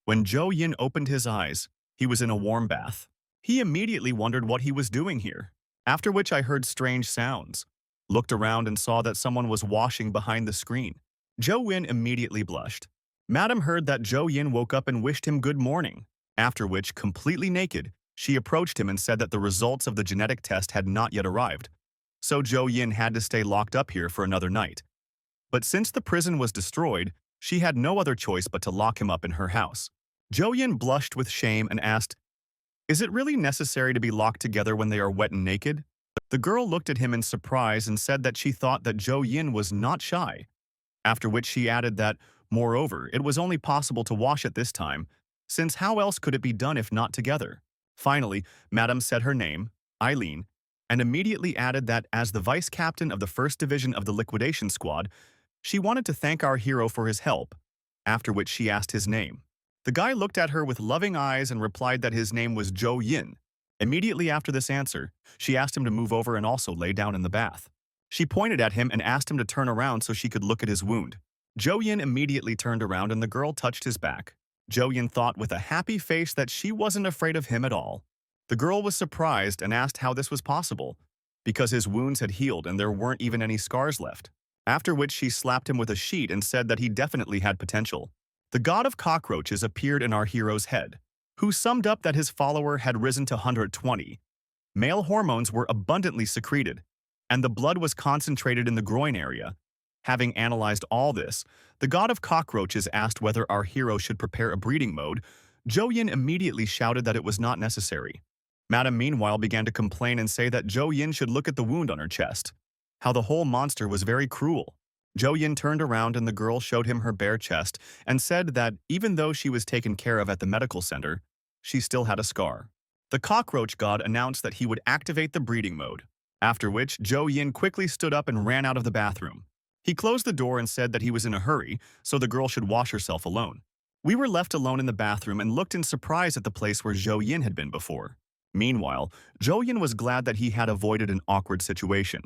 When Yin opened his eyes, he was in a warm bath. He immediately wondered what he was doing here. After which I heard strange sounds, looked around and saw that someone was washing behind the screen. Yin immediately blushed. Madam heard that Yin woke up and wished him good morning, after which, completely naked, she approached him and said that the results of the genetic test had not yet arrived, so Yin had to stay locked up here for another night. But since the prison was destroyed, she had no other choice but to lock him up in her house. Yin blushed with shame and asked, "Is it really necessary to be locked together when they are wet and naked?" The girl looked at him in surprise and said that she thought that Yin was not shy, after which she added that, moreover, it was only possible to wash at this time, since how else could it be done if not together? Finally, Madam said her name, Eileen, and immediately added that as the vice captain of the 1st Division of the Liquidation Squad, she wanted to thank our hero for his help, after which she asked his name. The guy looked at her with loving eyes and replied that his name was Yin. Immediately after this answer, she asked him to move over and also lay down in the bath. She pointed at him and asked him to turn around so she could look at his wound. Yin immediately turned around and the girl touched his back. Yin thought with a happy face that she wasn't afraid of him at all. The girl was surprised and asked how this was possible, because his wounds had healed and there weren't even any scars left. After which she slapped him with a sheet and said that he definitely had potential. The god of cockroaches appeared in our hero's head, who summed up that his follower had risen to 120. Male hormones were abundantly secreted, and the blood was concentrated in the groin area. Having analyzed all this, the god of cockroaches asked whether our hero should prepare a breeding mode. Yin immediately shouted that it was not necessary. Madam meanwhile began to complain and say that Yin should look at the wound on her chest, how the whole monster was very cruel. Yin turned around and the girl showed him her bare chest and said that even though she was taken care of at the medical center, she still had a scar. The cockroach god announced that he would activate the breeding mode, after which Yin quickly stood up and ran out of the bathroom. He closed the door and said that he was in a hurry, so the girl should wash herself alone. We were left alone in the bathroom and looked in surprise at the place where Yin had been before. Meanwhile, Yin was glad that he had avoided an awkward situation.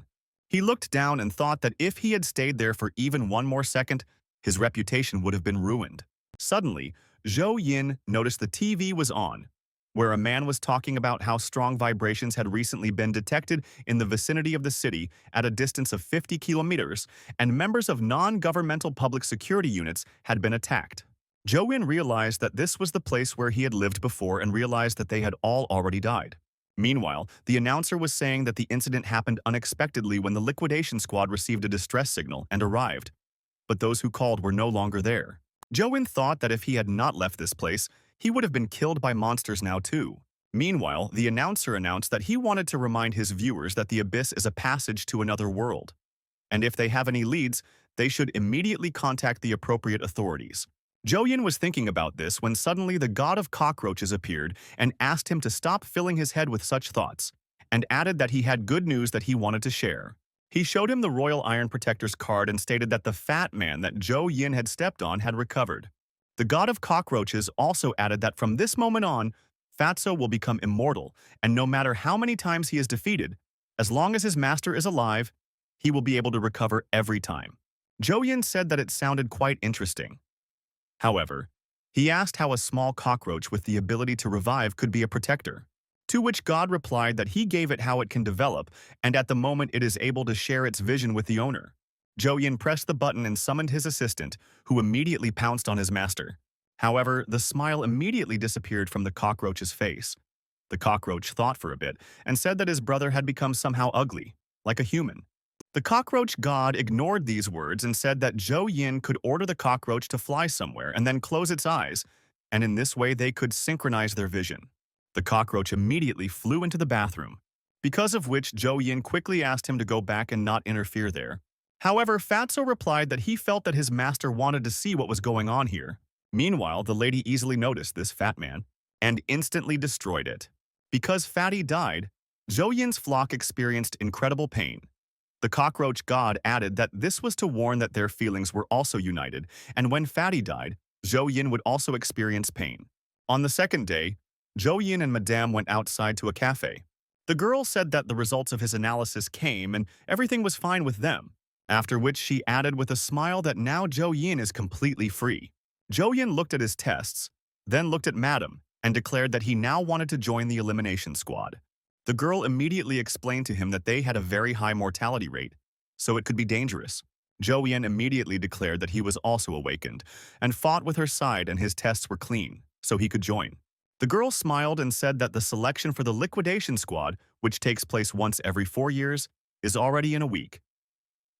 He looked down and thought that if he had stayed there for even one more second, his reputation would have been ruined. Suddenly, Yin noticed the TV was on, where a man was talking about how strong vibrations had recently been detected in the vicinity of the city at a distance of 50 kilometers, and members of non-governmental public security units had been attacked. Yin realized that this was the place where he had lived before and realized that they had all already died. Meanwhile, the announcer was saying that the incident happened unexpectedly when the liquidation squad received a distress signal and arrived, but those who called were no longer there. Yin thought that if he had not left this place, he would have been killed by monsters now too. Meanwhile, the announcer announced that he wanted to remind his viewers that the abyss is a passage to another world, and if they have any leads, they should immediately contact the appropriate authorities. Yin was thinking about this when suddenly the god of cockroaches appeared and asked him to stop filling his head with such thoughts, and added that he had good news that he wanted to share. He showed him the Royal Iron Protector's card and stated that the fat man that Yin had stepped on had recovered. The god of cockroaches also added that from this moment on, Fatso will become immortal, and no matter how many times he is defeated, As long as his master is alive, he will be able to recover every time. Yin said that it sounded quite interesting. However, he asked how a small cockroach with the ability to revive could be a protector. To which God replied that he gave it how it can develop, and at the moment it is able to share its vision with the owner. Yin pressed the button and summoned his assistant, who immediately pounced on his master. However, the smile immediately disappeared from the cockroach's face. The cockroach thought for a bit and said that his brother had become somehow ugly, like a human. The cockroach god ignored these words and said that Yin could order the cockroach to fly somewhere and then close its eyes, and in this way they could synchronize their vision. The cockroach immediately flew into the bathroom, because of which Yin quickly asked him to go back and not interfere there. However, Fatso replied that he felt that his master wanted to see what was going on here. Meanwhile, the lady easily noticed this fat man and instantly destroyed it. Because Fatty died, Yin's flock experienced incredible pain. The cockroach god added that this was to warn that their feelings were also united, and when Fatty died, Yin would also experience pain. On the second day, Yin and Madame went outside to a cafe. The girl said that the results of his analysis came and everything was fine with them, after which she added with a smile that now Yin is completely free. Yin looked at his tests, then looked at Madame, and declared that he now wanted to join the elimination squad. The girl immediately explained to him that they had a very high mortality rate, so it could be dangerous. Yin immediately declared that he was also awakened, and fought with her side and his tests were clean, so he could join. The girl smiled and said that the selection for the liquidation squad, which takes place once every 4 years, is already in a week.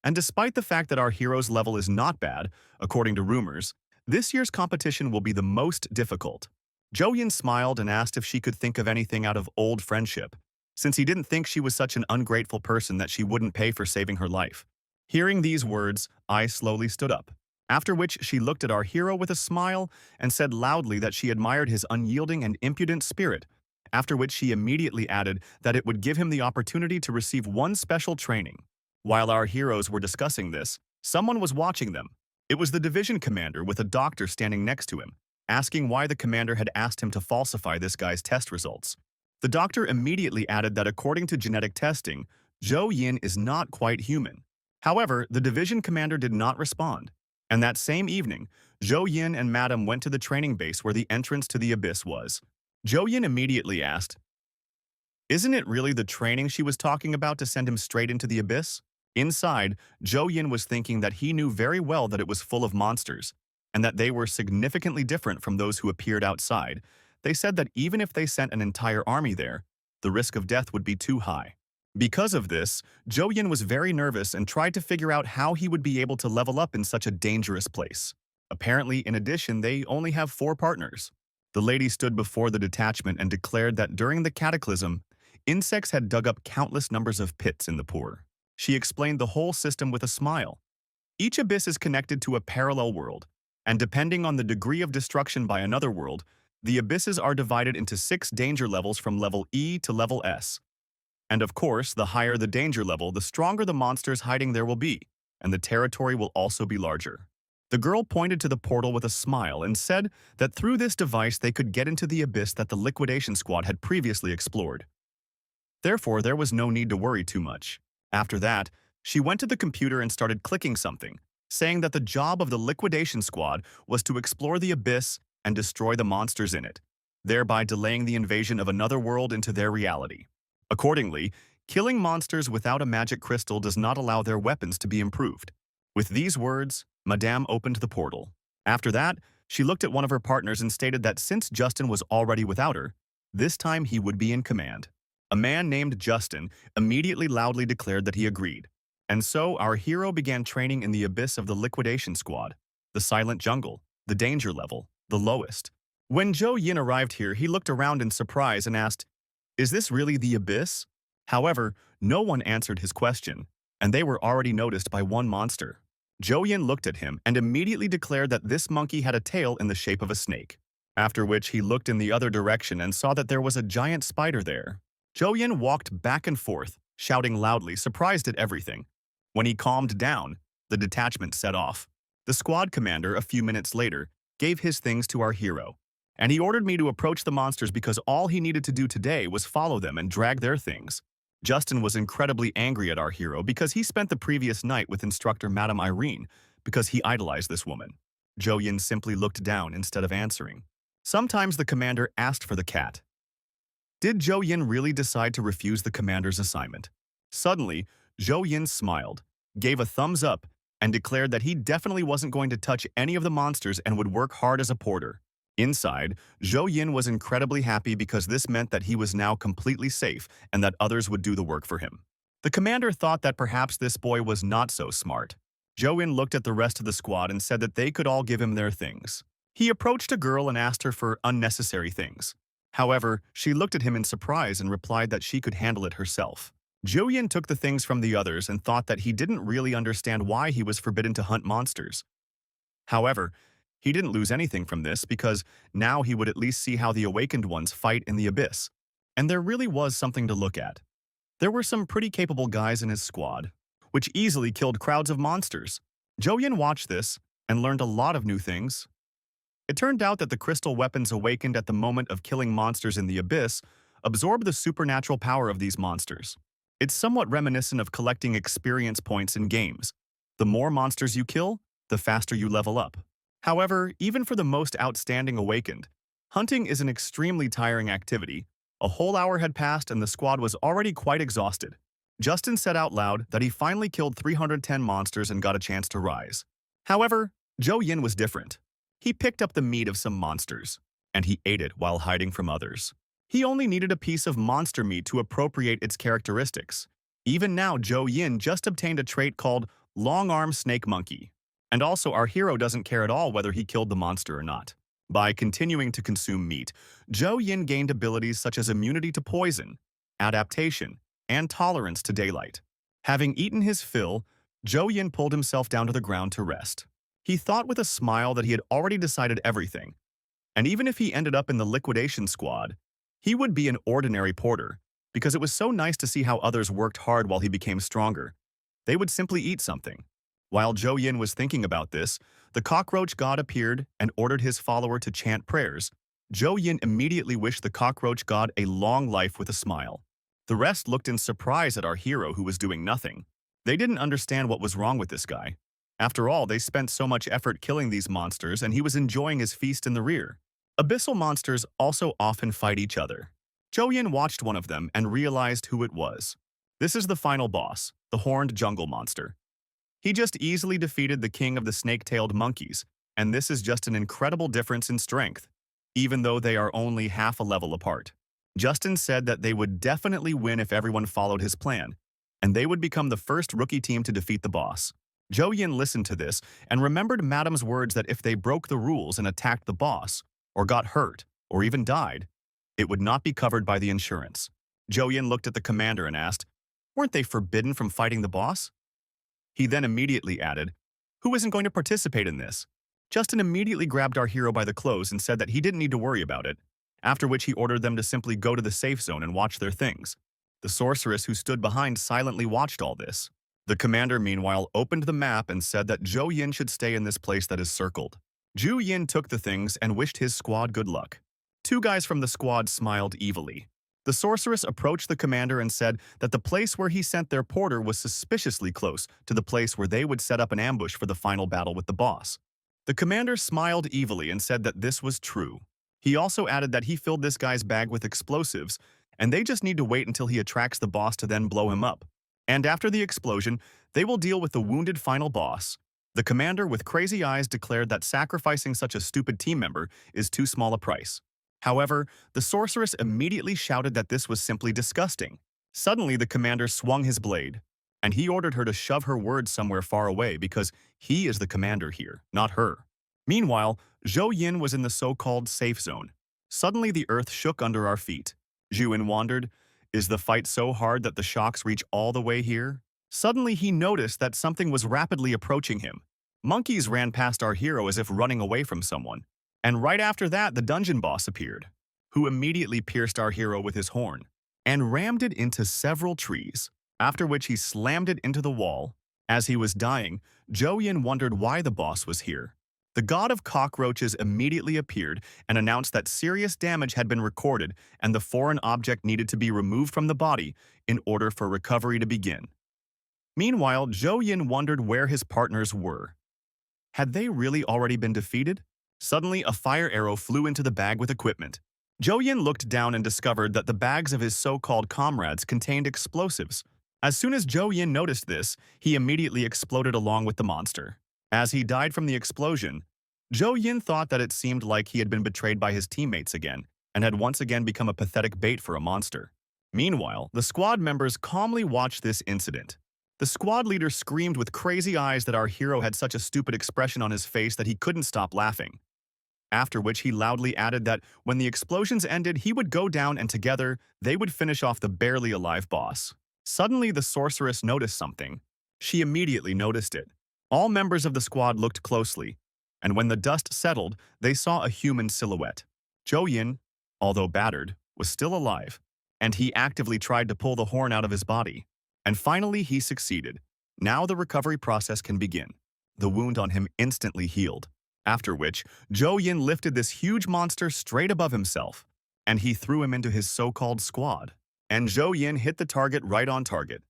And despite the fact that our hero's level is not bad, according to rumors, this year's competition will be the most difficult. Yin smiled and asked if she could think of anything out of old friendship, since he didn't think she was such an ungrateful person that she wouldn't pay for saving her life. Hearing these words, I slowly stood up, after which she looked at our hero with a smile and said loudly that she admired his unyielding and impudent spirit, after which she immediately added that it would give him the opportunity to receive one special training. While our heroes were discussing this, someone was watching them. It was the division commander with a doctor standing next to him, asking why the commander had asked him to falsify this guy's test results. The doctor immediately added that according to genetic testing, Yin is not quite human. However, the division commander did not respond, and that same evening, Yin and Madame went to the training base where the entrance to the abyss was. Yin immediately asked, "Isn't it really the training she was talking about to send him straight into the abyss?" Inside, Yin was thinking that he knew very well that it was full of monsters, and that they were significantly different from those who appeared outside. They said that even if they sent an entire army there, the risk of death would be too high. Because of this, Yin was very nervous and tried to figure out how he would be able to level up in such a dangerous place. Apparently, in addition, they only have 4 partners. The lady stood before the detachment and declared that during the cataclysm, insects had dug up countless numbers of pits in the poor. She explained the whole system with a smile. Each abyss is connected to a parallel world, and depending on the degree of destruction by another world, the abysses are divided into 6 danger levels from level E to level S. And of course, the higher the danger level, the stronger the monsters hiding there will be, and the territory will also be larger. The girl pointed to the portal with a smile and said that through this device they could get into the abyss that the liquidation squad had previously explored. Therefore, there was no need to worry too much. After that, she went to the computer and started clicking something, saying that the job of the liquidation squad was to explore the abyss and destroy the monsters in it, thereby delaying the invasion of another world into their reality. Accordingly, killing monsters without a magic crystal does not allow their weapons to be improved. With these words, Madame opened the portal. After that, she looked at one of her partners and stated that since Justin was already without her, this time he would be in command. A man named Justin immediately loudly declared that he agreed. And so our hero began training in the abyss of the liquidation squad, the silent jungle, the danger level, the lowest. When Yin arrived here, he looked around in surprise and asked, "Is this really the abyss?" However, no one answered his question, and they were already noticed by one monster. Yin looked at him and immediately declared that this monkey had a tail in the shape of a snake, after which he looked in the other direction and saw that there was a giant spider there. Yin walked back and forth, shouting loudly, surprised at everything. When he calmed down, the detachment set off. The squad commander, a few minutes later, gave his things to our hero, and he ordered me to approach the monsters because all he needed to do today was follow them and drag their things. Justin was incredibly angry at our hero because he spent the previous night with instructor Madame Irene because he idolized this woman. Jo-yin simply looked down instead of answering. Sometimes the commander asked for the cat. Did Jo-yin really decide to refuse the commander's assignment? Suddenly, Jo-yin smiled, gave a thumbs up, and declared that he definitely wasn't going to touch any of the monsters and would work hard as a porter. Inside, Jo-yin was incredibly happy because this meant that he was now completely safe and that others would do the work for him. The commander thought that perhaps this boy was not so smart. Jo-yin looked at the rest of the squad and said that they could all give him their things. He approached a girl and asked her for unnecessary things. However, she looked at him in surprise and replied that she could handle it herself. Jo-yin took the things from the others and thought that he didn't really understand why he was forbidden to hunt monsters. However, he didn't lose anything from this because now he would at least see how the awakened ones fight in the abyss. And there really was something to look at. There were some pretty capable guys in his squad, which easily killed crowds of monsters. Jo-yin watched this and learned a lot of new things. It turned out that the crystal weapons awakened at the moment of killing monsters in the abyss absorb the supernatural power of these monsters. It's somewhat reminiscent of collecting experience points in games. The more monsters you kill, the faster you level up. However, even for the most outstanding awakened, hunting is an extremely tiring activity. A whole hour had passed and the squad was already quite exhausted. Justin said out loud that he finally killed 310 monsters and got a chance to rise. However, Jo-yin was different. He picked up the meat of some monsters, and he ate it while hiding from others. He only needed a piece of monster meat to appropriate its characteristics. Even now, Jo-yin just obtained a trait called Long-Arm Snake Monkey. And also, our hero doesn't care at all whether he killed the monster or not. By continuing to consume meat, Jo-yin gained abilities such as immunity to poison, adaptation, and tolerance to daylight. Having eaten his fill, Jo-yin pulled himself down to the ground to rest. He thought with a smile that he had already decided everything. And even if he ended up in the liquidation squad, he would be an ordinary porter, because it was so nice to see how others worked hard while he became stronger. They would simply eat something. While Jo-yin was thinking about this, the cockroach god appeared and ordered his follower to chant prayers. Jo-yin immediately wished the cockroach god a long life with a smile. The rest looked in surprise at our hero who was doing nothing. They didn't understand what was wrong with this guy. After all, they spent so much effort killing these monsters and he was enjoying his feast in the rear. Abyssal monsters also often fight each other. Jo-yin watched one of them and realized who it was. This is the final boss, the horned jungle monster. He just easily defeated the king of the snake-tailed monkeys, and this is just an incredible difference in strength, even though they are only half a level apart. Justin said that they would definitely win if everyone followed his plan, and they would become the first rookie team to defeat the boss. Jo-yin listened to this and remembered Madame's words that if they broke the rules and attacked the boss, or got hurt, or even died, it would not be covered by the insurance. Jo-yin looked at the commander and asked, "Weren't they forbidden from fighting the boss?" He then immediately added, "Who isn't going to participate in this?" Justin immediately grabbed our hero by the clothes and said that he didn't need to worry about it, after which he ordered them to simply go to the safe zone and watch their things. The sorceress who stood behind silently watched all this. The commander, meanwhile, opened the map and said that Jo-yin should stay in this place that is circled. Jo-yin took the things and wished his squad good luck. Two guys from the squad smiled evilly. The sorceress approached the commander and said that the place where he sent their porter was suspiciously close to the place where they would set up an ambush for the final battle with the boss. The commander smiled evilly and said that this was true. He also added that he filled this guy's bag with explosives, and they just need to wait until he attracts the boss to then blow him up. And after the explosion, they will deal with the wounded final boss. The commander with crazy eyes declared that sacrificing such a stupid team member is too small a price. However, the sorceress immediately shouted that this was simply disgusting. Suddenly, the commander swung his blade, and he ordered her to shove her words somewhere far away because he is the commander here, not her. Meanwhile, Jo-yin was in the so-called safe zone. Suddenly, the earth shook under our feet. Jo-yin wondered, "Is the fight so hard that the shocks reach all the way here?" Suddenly, he noticed that something was rapidly approaching him. Monkeys ran past our hero as if running away from someone. And right after that, the dungeon boss appeared, who immediately pierced our hero with his horn and rammed it into several trees, after which he slammed it into the wall. As he was dying, Jo-yin wondered why the boss was here. The god of cockroaches immediately appeared and announced that serious damage had been recorded and the foreign object needed to be removed from the body in order for recovery to begin. Meanwhile, Zhou Yin wondered where his partners were. Had they really already been defeated? Suddenly, a fire arrow flew into the bag with equipment. Zhou Yin looked down and discovered that the bags of his so-called comrades contained explosives. As soon as Zhou Yin noticed this, he immediately exploded along with the monster. As he died from the explosion, Zhou Yin thought that it seemed like he had been betrayed by his teammates again and had once again become a pathetic bait for a monster. Meanwhile, the squad members calmly watched this incident. The squad leader screamed with crazy eyes that our hero had such a stupid expression on his face that he couldn't stop laughing. After which he loudly added that when the explosions ended, he would go down and together they would finish off the barely alive boss. Suddenly, the sorceress noticed something. She immediately noticed it. All members of the squad looked closely, and when the dust settled, they saw a human silhouette. Zhou Yin, although battered, was still alive, and he actively tried to pull the horn out of his body. And finally, he succeeded. Now the recovery process can begin. The wound on him instantly healed, after which Zhou Yin lifted this huge monster straight above himself, and he threw him into his so-called squad. And Zhou Yin hit the target right on target.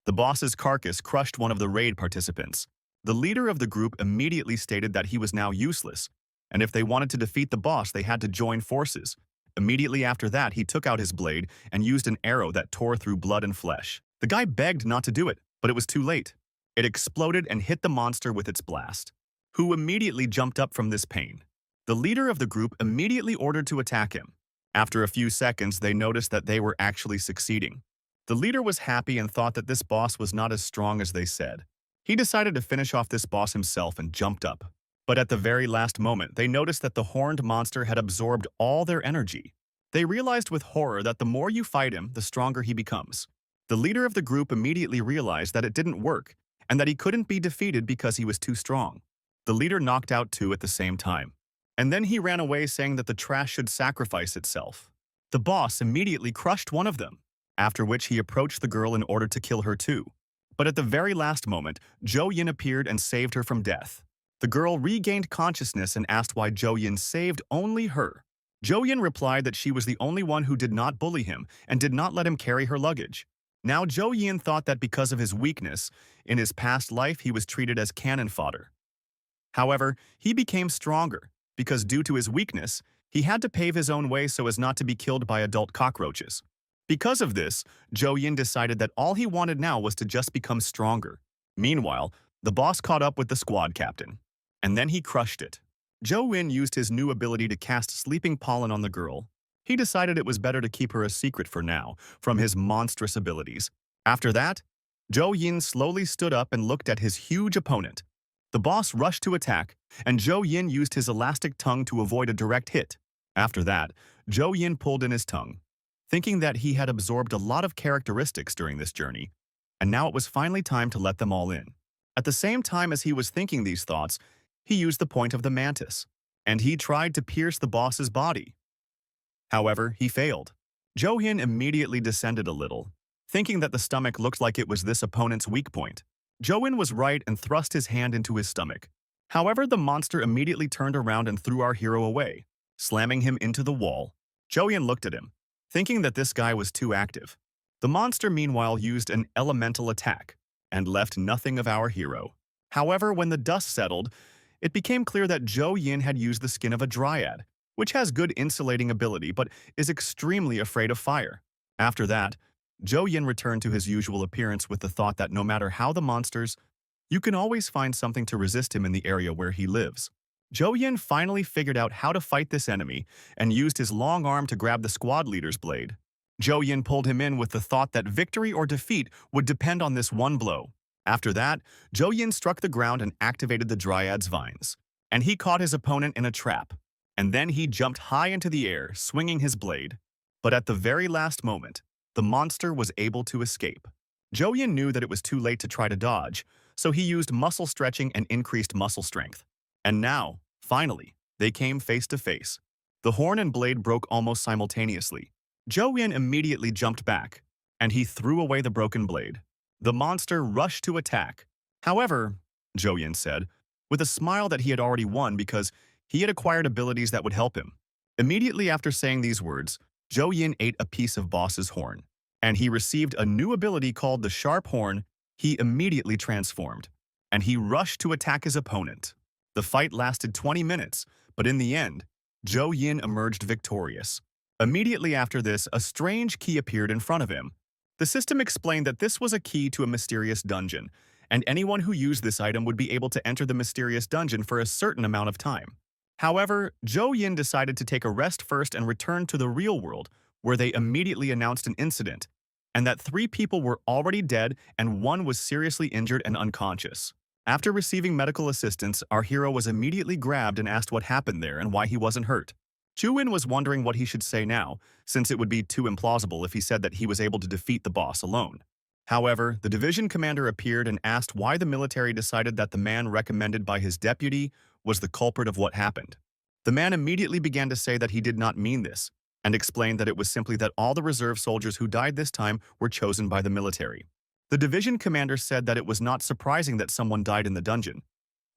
The boss's carcass crushed one of the raid participants. The leader of the group immediately stated that he was now useless, and if they wanted to defeat the boss, they had to join forces. Immediately after that, he took out his blade and used an arrow that tore through blood and flesh. The guy begged not to do it, but it was too late. It exploded and hit the monster with its blast, who immediately jumped up from this pain. The leader of the group immediately ordered to attack him. After a few seconds, they noticed that they were actually succeeding. The leader was happy and thought that this boss was not as strong as they said. He decided to finish off this boss himself and jumped up. But at the very last moment, they noticed that the horned monster had absorbed all their energy. They realized with horror that the more you fight him, the stronger he becomes. The leader of the group immediately realized that it didn't work and that he couldn't be defeated because he was too strong. The leader knocked out two at the same time. And then he ran away saying that the trash should sacrifice itself. The boss immediately crushed one of them, after which he approached the girl in order to kill her too. But at the very last moment, Zhou Yin appeared and saved her from death. The girl regained consciousness and asked why Zhou Yin saved only her. Zhou Yin replied that she was the only one who did not bully him and did not let him carry her luggage. Now Zhou Yin thought that because of his weakness, in his past life he was treated as cannon fodder. However, he became stronger, because due to his weakness, he had to pave his own way so as not to be killed by adult cockroaches. Because of this, Zhou Yin decided that all he wanted now was to just become stronger. Meanwhile, the boss caught up with the squad captain, and then he crushed it. Zhou Yin used his new ability to cast sleeping pollen on the girl. He decided it was better to keep her a secret for now, from his monstrous abilities. After that, Zhou Yin slowly stood up and looked at his huge opponent. The boss rushed to attack, and Zhou Yin used his elastic tongue to avoid a direct hit. After that, Zhou Yin pulled in his tongue, thinking that he had absorbed a lot of characteristics during this journey, and now it was finally time to let them all in. At the same time as he was thinking these thoughts, he used the point of the mantis, and he tried to pierce the boss's body. However, he failed. Zhou Yin immediately descended a little, thinking that the stomach looked like it was this opponent's weak point. Zhou Yin was right and thrust his hand into his stomach. However, the monster immediately turned around and threw our hero away, slamming him into the wall. Zhou Yin looked at him, thinking that this guy was too active. The monster meanwhile used an elemental attack and left nothing of our hero. However, when the dust settled, it became clear that Zhou Yin had used the skin of a dryad, which has good insulating ability but is extremely afraid of fire. After that, Zhou Yin returned to his usual appearance with the thought that no matter how the monsters, you can always find something to resist him in the area where he lives. Zhou Yin finally figured out how to fight this enemy and used his long arm to grab the squad leader's blade. Zhou Yin pulled him in with the thought that victory or defeat would depend on this one blow. After that, Zhou Yin struck the ground and activated the dryad's vines, and he caught his opponent in a trap. And then he jumped high into the air, swinging his blade. But at the very last moment, the monster was able to escape. Zhou Yin knew that it was too late to try to dodge, so he used muscle stretching and increased muscle strength. And now, finally, they came face to face. The horn and blade broke almost simultaneously. Zhou Yin immediately jumped back, and he threw away the broken blade. The monster rushed to attack. However, Zhou Yin said, with a smile that he had already won because he had acquired abilities that would help him. Immediately after saying these words, Zhou Yin ate a piece of Boss's horn, and he received a new ability called the Sharp Horn. He immediately transformed, and he rushed to attack his opponent. The fight lasted 20 minutes, but in the end, Zhou Yin emerged victorious. Immediately after this, a strange key appeared in front of him. The system explained that this was a key to a mysterious dungeon, and anyone who used this item would be able to enter the mysterious dungeon for a certain amount of time. However, Zhou Yin decided to take a rest first and return to the real world, where they immediately announced an incident, and that 3 people were already dead and 1 was seriously injured and unconscious. After receiving medical assistance, our hero was immediately grabbed and asked what happened there and why he wasn't hurt. Chuin was wondering what he should say now, since it would be too implausible if he said that he was able to defeat the boss alone. However, the division commander appeared and asked why the military decided that the man recommended by his deputy was the culprit of what happened. The man immediately began to say that he did not mean this, and explained that it was simply that all the reserve soldiers who died this time were chosen by the military. The division commander said that it was not surprising that someone died in the dungeon,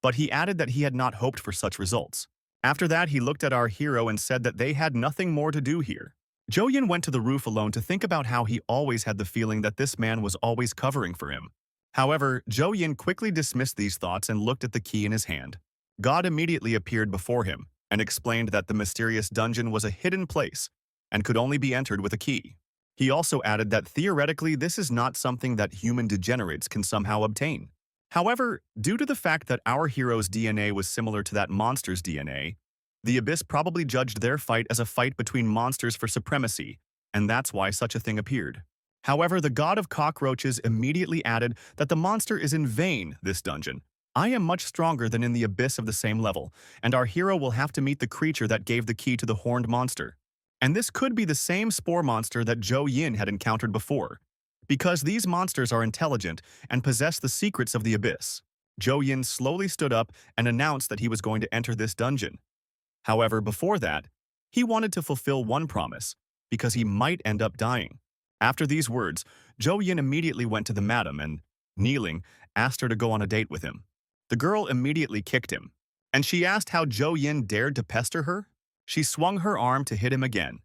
but he added that he had not hoped for such results. After that, he looked at our hero and said that they had nothing more to do here. Zhou Yin went to the roof alone to think about how he always had the feeling that this man was always covering for him. However, Zhou Yin quickly dismissed these thoughts and looked at the key in his hand. God immediately appeared before him and explained that the mysterious dungeon was a hidden place and could only be entered with a key. He also added that theoretically this is not something that human degenerates can somehow obtain. However, due to the fact that our hero's DNA was similar to that monster's DNA, the Abyss probably judged their fight as a fight between monsters for supremacy, and that's why such a thing appeared. However, the god of cockroaches immediately added that the monster is in vain, this dungeon. I am much stronger than in the Abyss of the same level, and our hero will have to meet the creature that gave the key to the horned monster. And this could be the same spore monster that Zhou Yin had encountered before, because these monsters are intelligent and possess the secrets of the Abyss. Zhou Yin slowly stood up and announced that he was going to enter this dungeon. However, before that, he wanted to fulfill one promise, because he might end up dying. After these words, Zhou Yin immediately went to the madam and, kneeling, asked her to go on a date with him. The girl immediately kicked him, and she asked how Zhou Yin dared to pester her. She swung her arm to hit him again.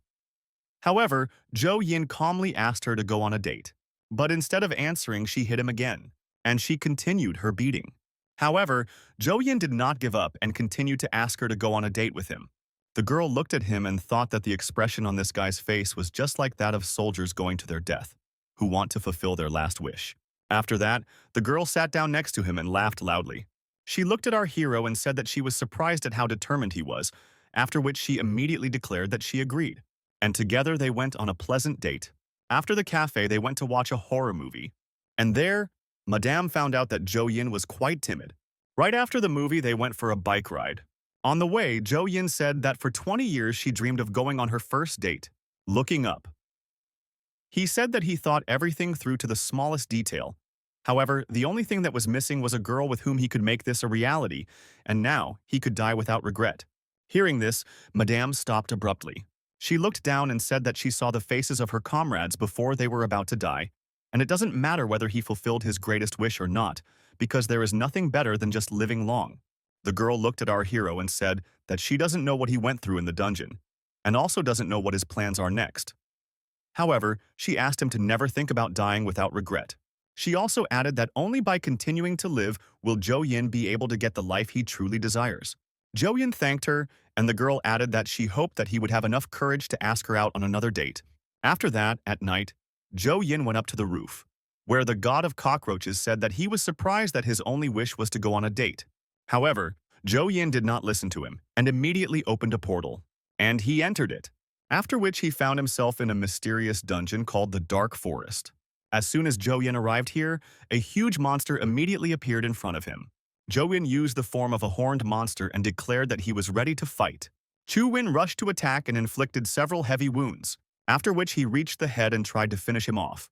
However, Zhou Yin calmly asked her to go on a date, but instead of answering, she hit him again, and she continued her beating. However, Zhou Yin did not give up and continued to ask her to go on a date with him. The girl looked at him and thought that the expression on this guy's face was just like that of soldiers going to their death, who want to fulfill their last wish. After that, the girl sat down next to him and laughed loudly. She looked at our hero and said that she was surprised at how determined he was, after which she immediately declared that she agreed. And together they went on a pleasant date. After the cafe, they went to watch a horror movie. And there, Madame found out that Zhou Yin was quite timid. Right after the movie, they went for a bike ride. On the way, Zhou Yin said that for 20 years she dreamed of going on her first date, looking up. He said that he thought everything through to the smallest detail. However, the only thing that was missing was a girl with whom he could make this a reality, and now he could die without regret. Hearing this, Madame stopped abruptly. She looked down and said that she saw the faces of her comrades before they were about to die, and it doesn't matter whether he fulfilled his greatest wish or not, because there is nothing better than just living long. The girl looked at our hero and said that she doesn't know what he went through in the dungeon, and also doesn't know what his plans are next. However, she asked him to never think about dying without regret. She also added that only by continuing to live will Zhou Yin be able to get the life he truly desires. Zhou Yin thanked her, and the girl added that she hoped that he would have enough courage to ask her out on another date. After that, at night, Zhou Yin went up to the roof, where the god of cockroaches said that he was surprised that his only wish was to go on a date. However, Zhou Yin did not listen to him and immediately opened a portal, and he entered it, after which he found himself in a mysterious dungeon called the Dark Forest. As soon as Zhou Yin arrived here, a huge monster immediately appeared in front of him. Zhou Yin used the form of a horned monster and declared that he was ready to fight. Chu Wen rushed to attack and inflicted several heavy wounds, after which he reached the head and tried to finish him off.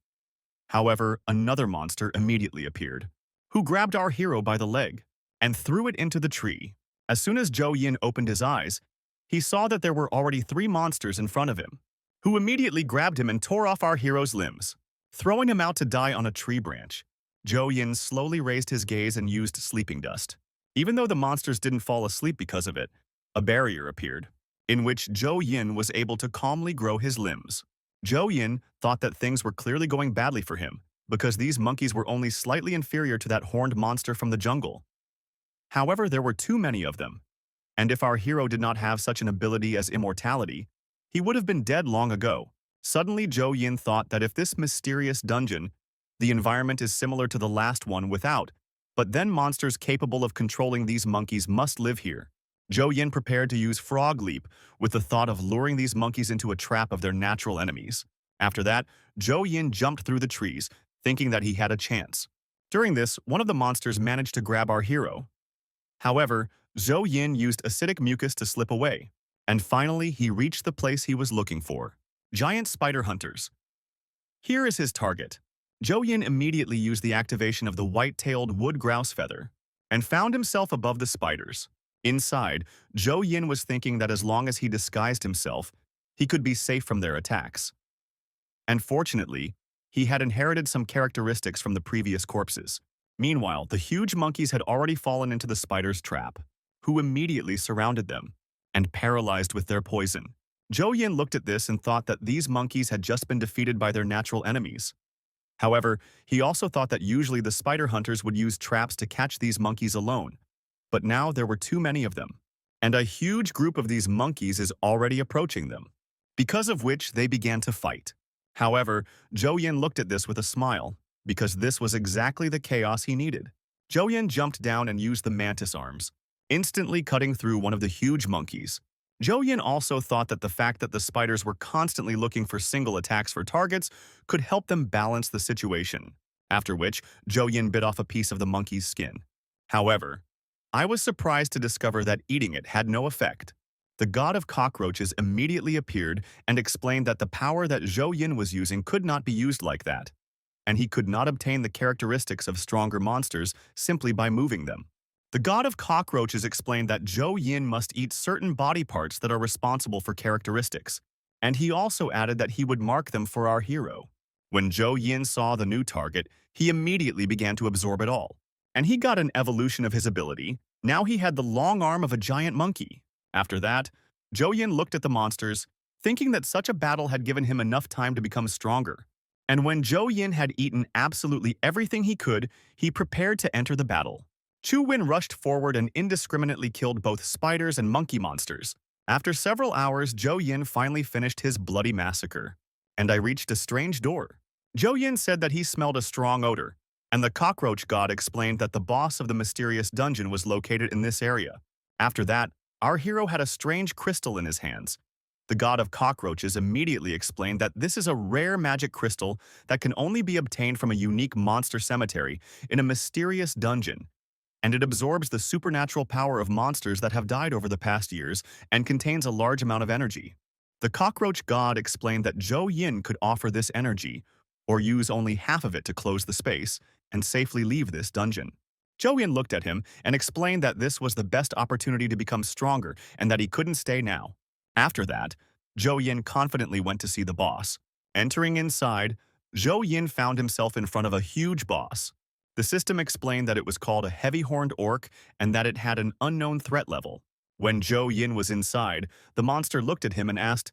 However, another monster immediately appeared, who grabbed our hero by the leg and threw it into the tree. As soon as Zhou Yin opened his eyes, he saw that there were already 3 monsters in front of him, who immediately grabbed him and tore off our hero's limbs, throwing him out to die on a tree branch. Zhou Yin slowly raised his gaze and used sleeping dust. Even though the monsters didn't fall asleep because of it, a barrier appeared, in which Zhou Yin was able to calmly grow his limbs. Zhou Yin thought that things were clearly going badly for him, because these monkeys were only slightly inferior to that horned monster from the jungle. However, there were too many of them, and if our hero did not have such an ability as immortality, he would have been dead long ago. Suddenly, Zhou Yin thought that if this mysterious dungeon, the environment is similar to the last one without, but then monsters capable of controlling these monkeys must live here. Zhou Yin prepared to use Frog Leap with the thought of luring these monkeys into a trap of their natural enemies. After that, Zhou Yin jumped through the trees, thinking that he had a chance. During this, one of the monsters managed to grab our hero. However, Zhou Yin used acidic mucus to slip away, and finally he reached the place he was looking for. Giant spider hunters. Here is his target. Zhou Yin immediately used the activation of the white-tailed wood grouse feather, and found himself above the spiders. Inside, Zhou Yin was thinking that as long as he disguised himself, he could be safe from their attacks. And fortunately, he had inherited some characteristics from the previous corpses. Meanwhile, the huge monkeys had already fallen into the spider's trap, who immediately surrounded them, and paralyzed with their poison. Zhou Yin looked at this and thought that these monkeys had just been defeated by their natural enemies. However, he also thought that usually the spider hunters would use traps to catch these monkeys alone, but now there were too many of them, and a huge group of these monkeys is already approaching them, because of which they began to fight. However, Zhou Yin looked at this with a smile, because this was exactly the chaos he needed. Zhou Yin jumped down and used the mantis arms, instantly cutting through one of the huge monkeys. Zhou Yin also thought that the fact that the spiders were constantly looking for single attacks for targets could help them balance the situation, after which Zhou Yin bit off a piece of the monkey's skin. However, I was surprised to discover that eating it had no effect. The god of cockroaches immediately appeared and explained that the power that Zhou Yin was using could not be used like that, and he could not obtain the characteristics of stronger monsters simply by moving them. The god of cockroaches explained that Zhou Yin must eat certain body parts that are responsible for characteristics, and he also added that he would mark them for our hero. When Zhou Yin saw the new target, he immediately began to absorb it all, and he got an evolution of his ability. Now he had the long arm of a giant monkey. After that, Zhou Yin looked at the monsters, thinking that such a battle had given him enough time to become stronger. And when Zhou Yin had eaten absolutely everything he could, he prepared to enter the battle. Chu Wen rushed forward and indiscriminately killed both spiders and monkey monsters. After several hours, Zhou Yin finally finished his bloody massacre, and I reached a strange door. Zhou Yin said that he smelled a strong odor, and the cockroach god explained that the boss of the mysterious dungeon was located in this area. After that, our hero had a strange crystal in his hands. The god of cockroaches immediately explained that this is a rare magic crystal that can only be obtained from a unique monster cemetery in a mysterious dungeon, and it absorbs the supernatural power of monsters that have died over the past years and contains a large amount of energy. The cockroach god explained that Zhou Yin could offer this energy, or use only half of it to close the space and safely leave this dungeon. Zhou Yin looked at him and explained that this was the best opportunity to become stronger and that he couldn't stay now. After that, Zhou Yin confidently went to see the boss. Entering inside, Zhou Yin found himself in front of a huge boss. The system explained that it was called a heavy-horned orc and that it had an unknown threat level. When Zhou Yin was inside, the monster looked at him and asked,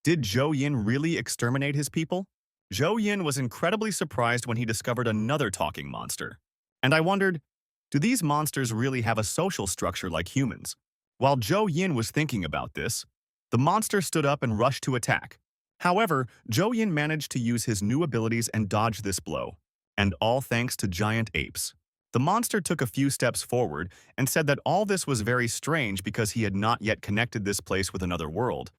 "Did Zhou Yin really exterminate his people?" Zhou Yin was incredibly surprised when he discovered another talking monster. And I wondered, do these monsters really have a social structure like humans? While Zhou Yin was thinking about this, the monster stood up and rushed to attack. However, Zhou Yin managed to use his new abilities and dodge this blow, and all thanks to giant apes. The monster took a few steps forward and said that all this was very strange because he had not yet connected this place with another world.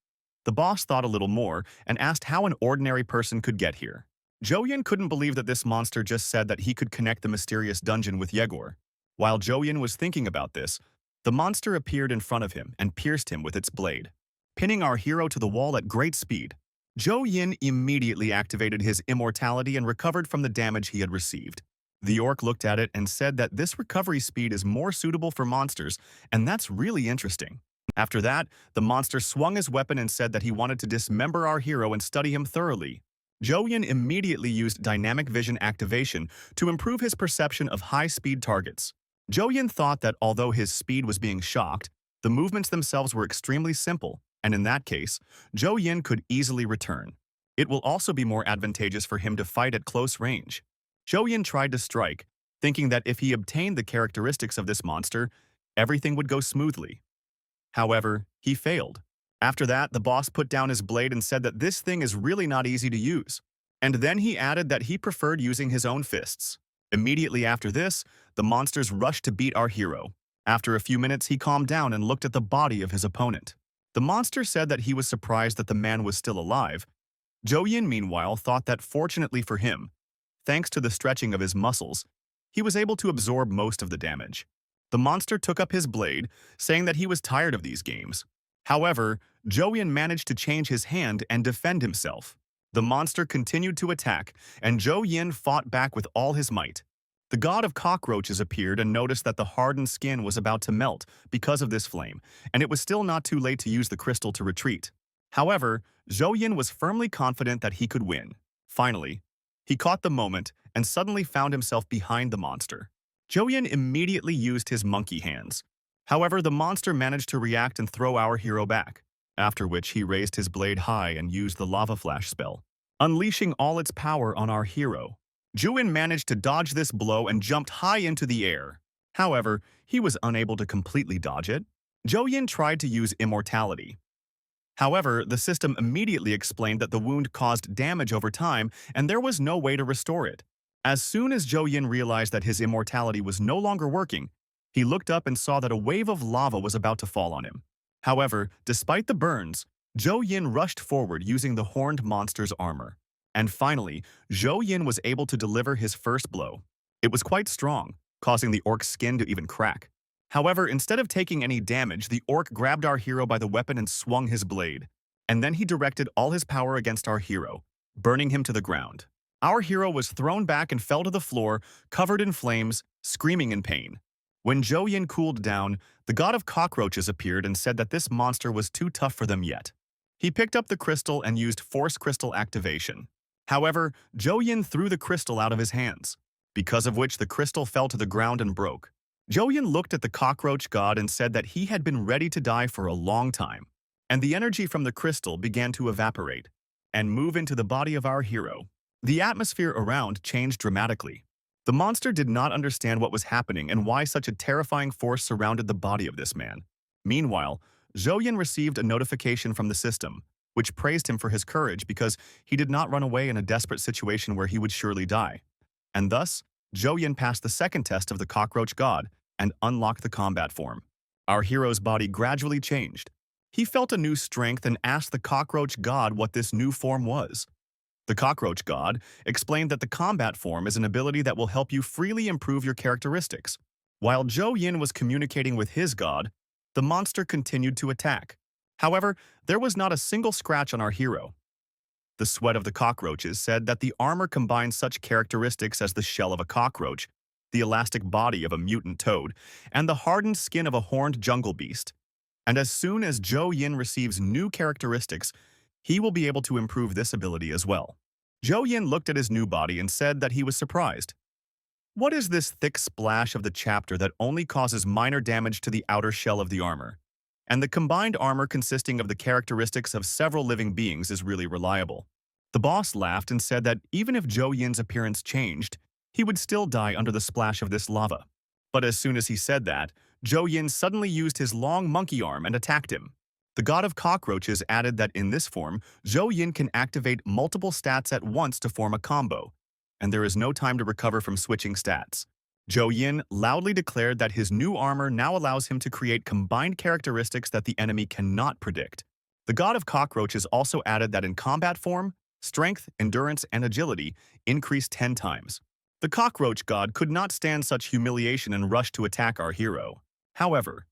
The boss thought a little more and asked how an ordinary person could get here. Zhou Yin couldn't believe that this monster just said that he could connect the mysterious dungeon with Yegor. While Zhou Yin was thinking about this, the monster appeared in front of him and pierced him with its blade, pinning our hero to the wall at great speed. Zhou Yin immediately activated his immortality and recovered from the damage he had received. The orc looked at it and said that this recovery speed is more suitable for monsters, and that's really interesting. After that, the monster swung his weapon and said that he wanted to dismember our hero and study him thoroughly. Zhou Yin immediately used dynamic vision activation to improve his perception of high-speed targets. Zhou Yin thought that although his speed was being shocked, the movements themselves were extremely simple, and in that case, Zhou Yin could easily return. It will also be more advantageous for him to fight at close range. Zhou Yin tried to strike, thinking that if he obtained the characteristics of this monster, everything would go smoothly. However, he failed. After that, the boss put down his blade and said that this thing is really not easy to use. And then he added that he preferred using his own fists. Immediately after this, the monsters rushed to beat our hero. After a few minutes, he calmed down and looked at the body of his opponent. The monster said that he was surprised that the man was still alive. Zhou Yin, meanwhile, thought that fortunately for him, thanks to the stretching of his muscles, he was able to absorb most of the damage. The monster took up his blade, saying that he was tired of these games. However, Zhou Yin managed to change his hand and defend himself. The monster continued to attack, and Zhou Yin fought back with all his might. The god of cockroaches appeared and noticed that the hardened skin was about to melt because of this flame, and it was still not too late to use the crystal to retreat. However, Zhou Yin was firmly confident that he could win. Finally, he caught the moment and suddenly found himself behind the monster. Zhou Yin immediately used his monkey hands. However, the monster managed to react and throw our hero back, after which he raised his blade high and used the lava flash spell, unleashing all its power on our hero. Zhou Yin managed to dodge this blow and jumped high into the air. However, he was unable to completely dodge it. Zhou Yin tried to use immortality. However, the system immediately explained that the wound caused damage over time and there was no way to restore it. As soon as Zhou Yin realized that his immortality was no longer working, he looked up and saw that a wave of lava was about to fall on him. However, despite the burns, Zhou Yin rushed forward using the horned monster's armor. And finally, Zhou Yin was able to deliver his first blow. It was quite strong, causing the orc's skin to even crack. However, instead of taking any damage, the orc grabbed our hero by the weapon and swung his blade. And then he directed all his power against our hero, burning him to the ground. Our hero was thrown back and fell to the floor, covered in flames, screaming in pain. When Zhou Yin cooled down, the god of cockroaches appeared and said that this monster was too tough for them yet. He picked up the crystal and used force crystal activation. However, Zhou Yin threw the crystal out of his hands, because of which the crystal fell to the ground and broke. Zhou Yin looked at the cockroach god and said that he had been ready to die for a long time, and the energy from the crystal began to evaporate and move into the body of our hero. The atmosphere around changed dramatically. The monster did not understand what was happening and why such a terrifying force surrounded the body of this man. Meanwhile, Zhou Yin received a notification from the system, which praised him for his courage because he did not run away in a desperate situation where he would surely die. And thus, Zhou Yin passed the second test of the cockroach god and unlocked the combat form. Our hero's body gradually changed. He felt a new strength and asked the cockroach god what this new form was. The cockroach god explained that the combat form is an ability that will help you freely improve your characteristics. While Zhou Yin was communicating with his god, the monster continued to attack. However, there was not a single scratch on our hero. The sweat of the cockroaches said that the armor combined such characteristics as the shell of a cockroach, the elastic body of a mutant toad, and the hardened skin of a horned jungle beast. And as soon as Zhou Yin receives new characteristics, he will be able to improve this ability as well. Zhou Yin looked at his new body and said that he was surprised. What is this thick splash of the chapter that only causes minor damage to the outer shell of the armor? And the combined armor consisting of the characteristics of several living beings is really reliable. The boss laughed and said that even if Zhou Yin's appearance changed, he would still die under the splash of this lava. But as soon as he said that, Zhou Yin suddenly used his long monkey arm and attacked him. The god of cockroaches added that in this form, Zhou Yin can activate multiple stats at once to form a combo, and there is no time to recover from switching stats. Zhou Yin loudly declared that his new armor now allows him to create combined characteristics that the enemy cannot predict. The god of cockroaches also added that in combat form, strength, endurance, and agility increased 10 times. The cockroach god could not stand such humiliation and rushed to attack our hero. However,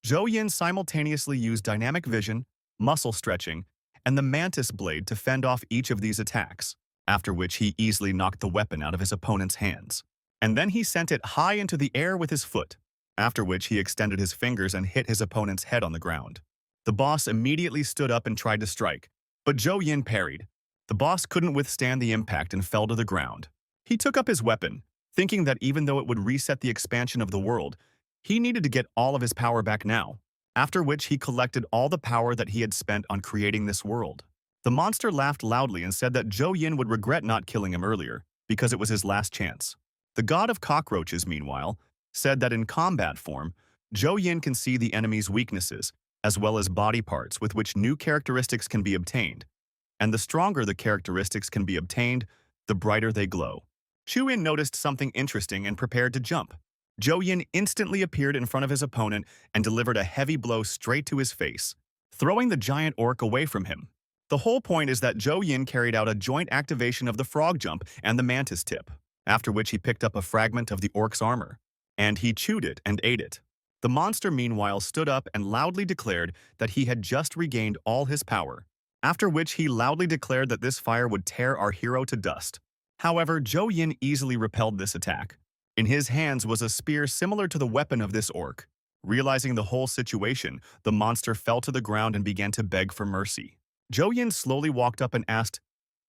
Zhou Yin simultaneously used dynamic vision, muscle stretching, and the mantis blade to fend off each of these attacks, after which he easily knocked the weapon out of his opponent's hands. And then he sent it high into the air with his foot, after which he extended his fingers and hit his opponent's head on the ground. The boss immediately stood up and tried to strike, but Zhou Yin parried. The boss couldn't withstand the impact and fell to the ground. He took up his weapon, thinking that even though it would reset the expansion of the world, he needed to get all of his power back now, after which he collected all the power that he had spent on creating this world. The monster laughed loudly and said that Zhou Yin would regret not killing him earlier, because it was his last chance. The god of cockroaches, meanwhile, said that in combat form, Zhou Yin can see the enemy's weaknesses, as well as body parts with which new characteristics can be obtained, and the stronger the characteristics can be obtained, the brighter they glow. Chu Yin noticed something interesting and prepared to jump. Zhou Yin instantly appeared in front of his opponent and delivered a heavy blow straight to his face, throwing the giant orc away from him. The whole point is that Zhou Yin carried out a joint activation of the frog jump and the mantis tip, after which he picked up a fragment of the orc's armor, and he chewed it and ate it. The monster meanwhile stood up and loudly declared that he had just regained all his power, after which he loudly declared that this fire would tear our hero to dust. However, Zhou Yin easily repelled this attack. In his hands was a spear similar to the weapon of this orc. Realizing the whole situation, the monster fell to the ground and began to beg for mercy. Zhou Yin slowly walked up and asked,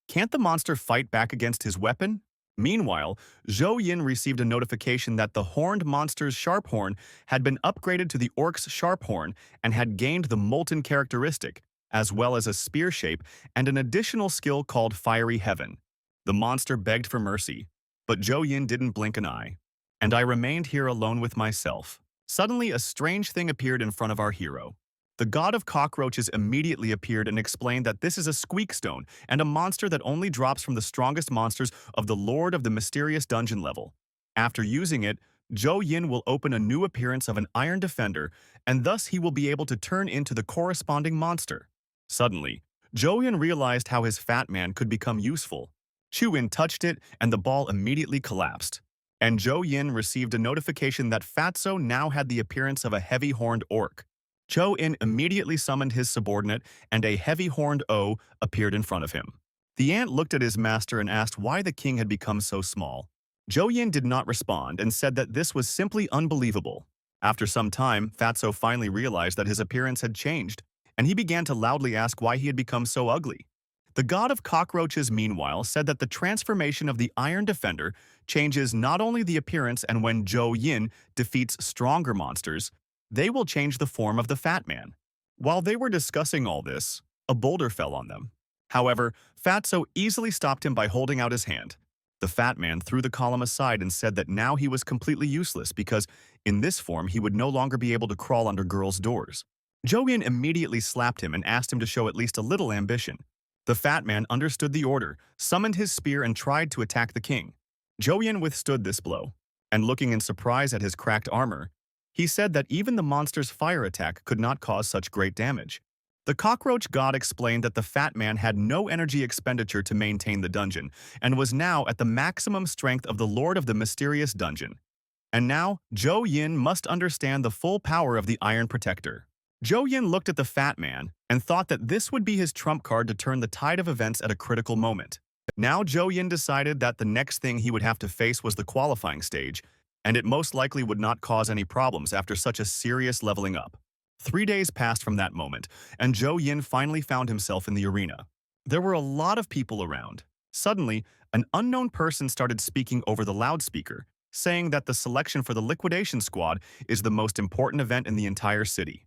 "Can't the monster fight back against his weapon?" Meanwhile, Zhou Yin received a notification that the horned monster's sharp horn had been upgraded to the orc's sharp horn and had gained the molten characteristic, as well as a spear shape and an additional skill called Fiery Heaven. The monster begged for mercy, but Zhou Yin didn't blink an eye, and I remained here alone with myself. Suddenly, a strange thing appeared in front of our hero. The god of cockroaches immediately appeared and explained that this is a squeak stone and a monster that only drops from the strongest monsters of the Lord of the Mysterious Dungeon level. After using it, Zhou Yin will open a new appearance of an iron defender, and thus he will be able to turn into the corresponding monster. Suddenly, Zhou Yin realized how his fat man could become useful. Chu Yin touched it, and the ball immediately collapsed. And Zhou Yin received a notification that Fatso now had the appearance of a heavy-horned orc. Zhou Yin immediately summoned his subordinate, and a heavy-horned O appeared in front of him. The ant looked at his master and asked why the king had become so small. Zhou Yin did not respond and said that this was simply unbelievable. After some time, Fatso finally realized that his appearance had changed, and he began to loudly ask why he had become so ugly. The god of cockroaches, meanwhile, said that the transformation of the Iron Defender changes not only the appearance, and when Zhou Yin defeats stronger monsters, they will change the form of the Fat Man. While they were discussing all this, a boulder fell on them. However, Fatso easily stopped him by holding out his hand. The Fat Man threw the column aside and said that now he was completely useless because, in this form, he would no longer be able to crawl under girls' doors. Zhou Yin immediately slapped him and asked him to show at least a little ambition. The Fat Man understood the order, summoned his spear, and tried to attack the king. Zhou Yin withstood this blow, and looking in surprise at his cracked armor, he said that even the monster's fire attack could not cause such great damage. The cockroach god explained that the Fat Man had no energy expenditure to maintain the dungeon, and was now at the maximum strength of the Lord of the Mysterious Dungeon. And now, Zhou Yin must understand the full power of the Iron Protector. Zhou Yin looked at the Fat Man and thought that this would be his trump card to turn the tide of events at a critical moment. Now Zhou Yin decided that the next thing he would have to face was the qualifying stage, and it most likely would not cause any problems after such a serious leveling up. 3 days passed from that moment, and Zhou Yin finally found himself in the arena. There were a lot of people around. Suddenly, an unknown person started speaking over the loudspeaker, saying that the selection for the liquidation squad is the most important event in the entire city.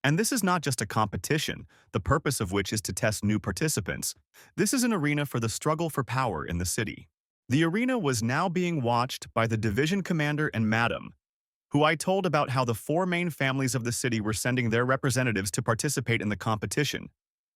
And this is not just a competition, the purpose of which is to test new participants. This is an arena for the struggle for power in the city. The arena was now being watched by the division commander and madam, who I told about how the 4 main families of the city were sending their representatives to participate in the competition,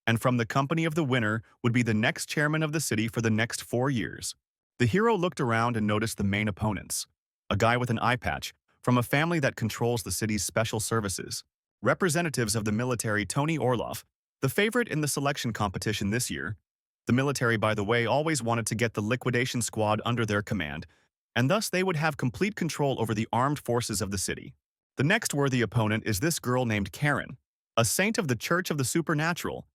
and from the company of the winner would be the next chairman of the city for the next 4 years. The hero looked around and noticed the main opponents, a guy with an eye patch, from a family that controls the city's special services, representatives of the military Tony Orloff, the favorite in the selection competition this year. The military, by the way, always wanted to get the liquidation squad under their command, and thus they would have complete control over the armed forces of the city. The next worthy opponent is this girl named Karen, a saint of the Church of the Supernatural.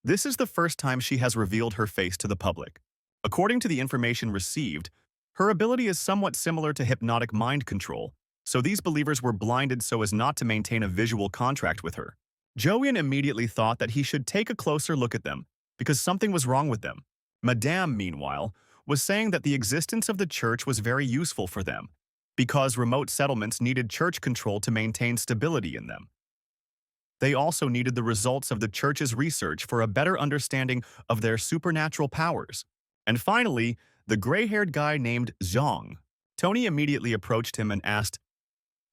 This is the first time she has revealed her face to the public. According to the information received, her ability is somewhat similar to hypnotic mind control, so these believers were blinded so as not to maintain a visual contract with her. Zhou Yin immediately thought that he should take a closer look at them, because something was wrong with them. Madame, meanwhile, was saying that the existence of the church was very useful for them, because remote settlements needed church control to maintain stability in them. They also needed the results of the church's research for a better understanding of their supernatural powers. And finally, the gray-haired guy named Zhang. Tony immediately approached him and asked,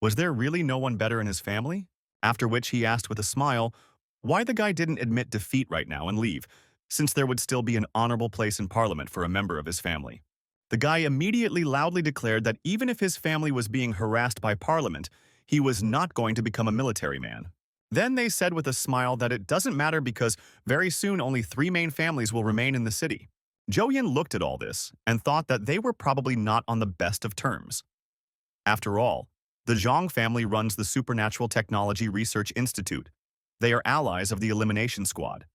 was there really no one better in his family? After which he asked with a smile why the guy didn't admit defeat right now and leave, since there would still be an honorable place in Parliament for a member of his family. The guy immediately loudly declared that even if his family was being harassed by Parliament, he was not going to become a military man. Then they said with a smile that it doesn't matter because very soon only 3 main families will remain in the city. Jo-yin looked at all this and thought that they were probably not on the best of terms. After all, the Zhang family runs the Supernatural Technology Research Institute. They are allies of the Elimination Squad.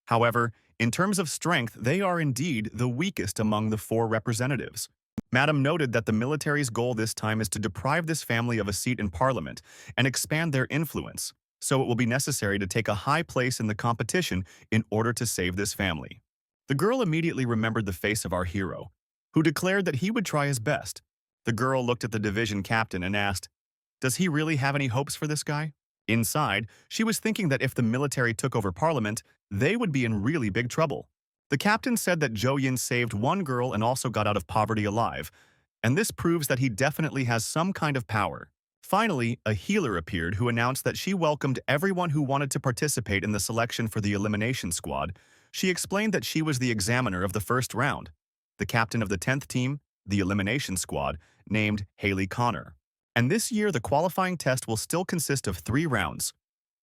However, in terms of strength, they are indeed the weakest among the 4 representatives. Madam noted that the military's goal this time is to deprive this family of a seat in Parliament and expand their influence, so it will be necessary to take a high place in the competition in order to save this family. The girl immediately remembered the face of our hero, who declared that he would try his best. The girl looked at the division captain and asked, does he really have any hopes for this guy? Inside, she was thinking that if the military took over Parliament, they would be in really big trouble. The captain said that Jo-yin saved one girl and also got out of poverty alive, and this proves that he definitely has some kind of power. Finally, a healer appeared who announced that she welcomed everyone who wanted to participate in the selection for the Elimination Squad. She explained that she was the examiner of the first round. The captain of the 10th team, the Elimination Squad, named Haley Connor. And this year, the qualifying test will still consist of 3 rounds.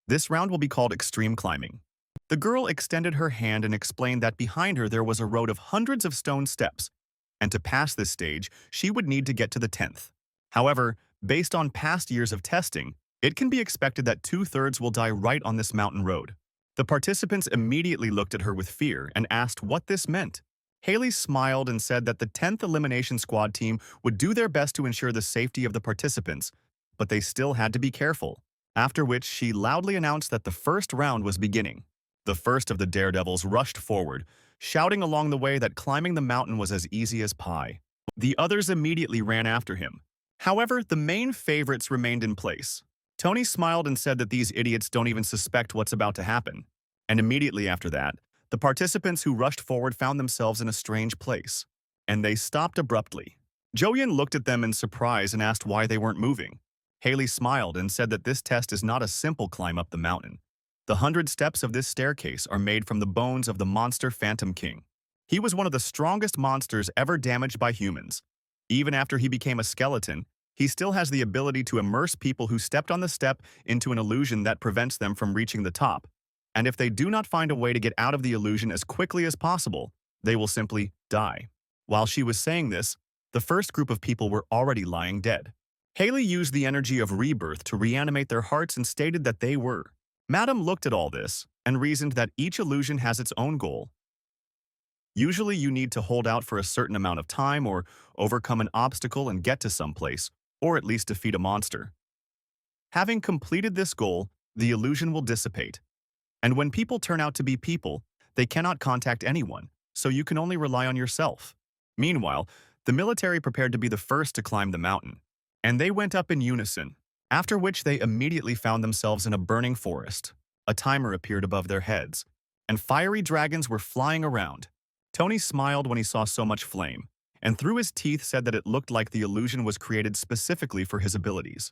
This round will be called Extreme Climbing. The girl extended her hand and explained that behind her there was a road of hundreds of stone steps, and to pass this stage, she would need to get to the 10th. However, based on past years of testing, it can be expected that 2/3 will die right on this mountain road. The participants immediately looked at her with fear and asked what this meant. Haley smiled and said that the 10th Elimination Squad team would do their best to ensure the safety of the participants, but they still had to be careful, after which she loudly announced that the first round was beginning. The first of the daredevils rushed forward, shouting along the way that climbing the mountain was as easy as pie. The others immediately ran after him. However, the main favorites remained in place. Tony smiled and said that these idiots don't even suspect what's about to happen. And immediately after that, the participants who rushed forward found themselves in a strange place, and they stopped abruptly. Jo-yin looked at them in surprise and asked why they weren't moving. Haley smiled and said that this test is not a simple climb up the mountain. The 100 steps of this staircase are made from the bones of the monster Phantom King. He was one of the strongest monsters ever damaged by humans. Even after he became a skeleton, he still has the ability to immerse people who stepped on the step into an illusion that prevents them from reaching the top. And if they do not find a way to get out of the illusion as quickly as possible, they will simply die. While she was saying this, the first group of people were already lying dead. Haley used the energy of rebirth to reanimate their hearts and stated that they were. Madam looked at all this and reasoned that each illusion has its own goal. Usually you need to hold out for a certain amount of time or overcome an obstacle and get to some place, or at least defeat a monster. Having completed this goal, the illusion will dissipate. And when people turn out to be people, they cannot contact anyone, so you can only rely on yourself. Meanwhile, the military prepared to be the first to climb the mountain, and they went up in unison, after which they immediately found themselves in a burning forest. A timer appeared above their heads, and fiery dragons were flying around. Tony smiled when he saw so much flame, and through his teeth said that it looked like the illusion was created specifically for his abilities.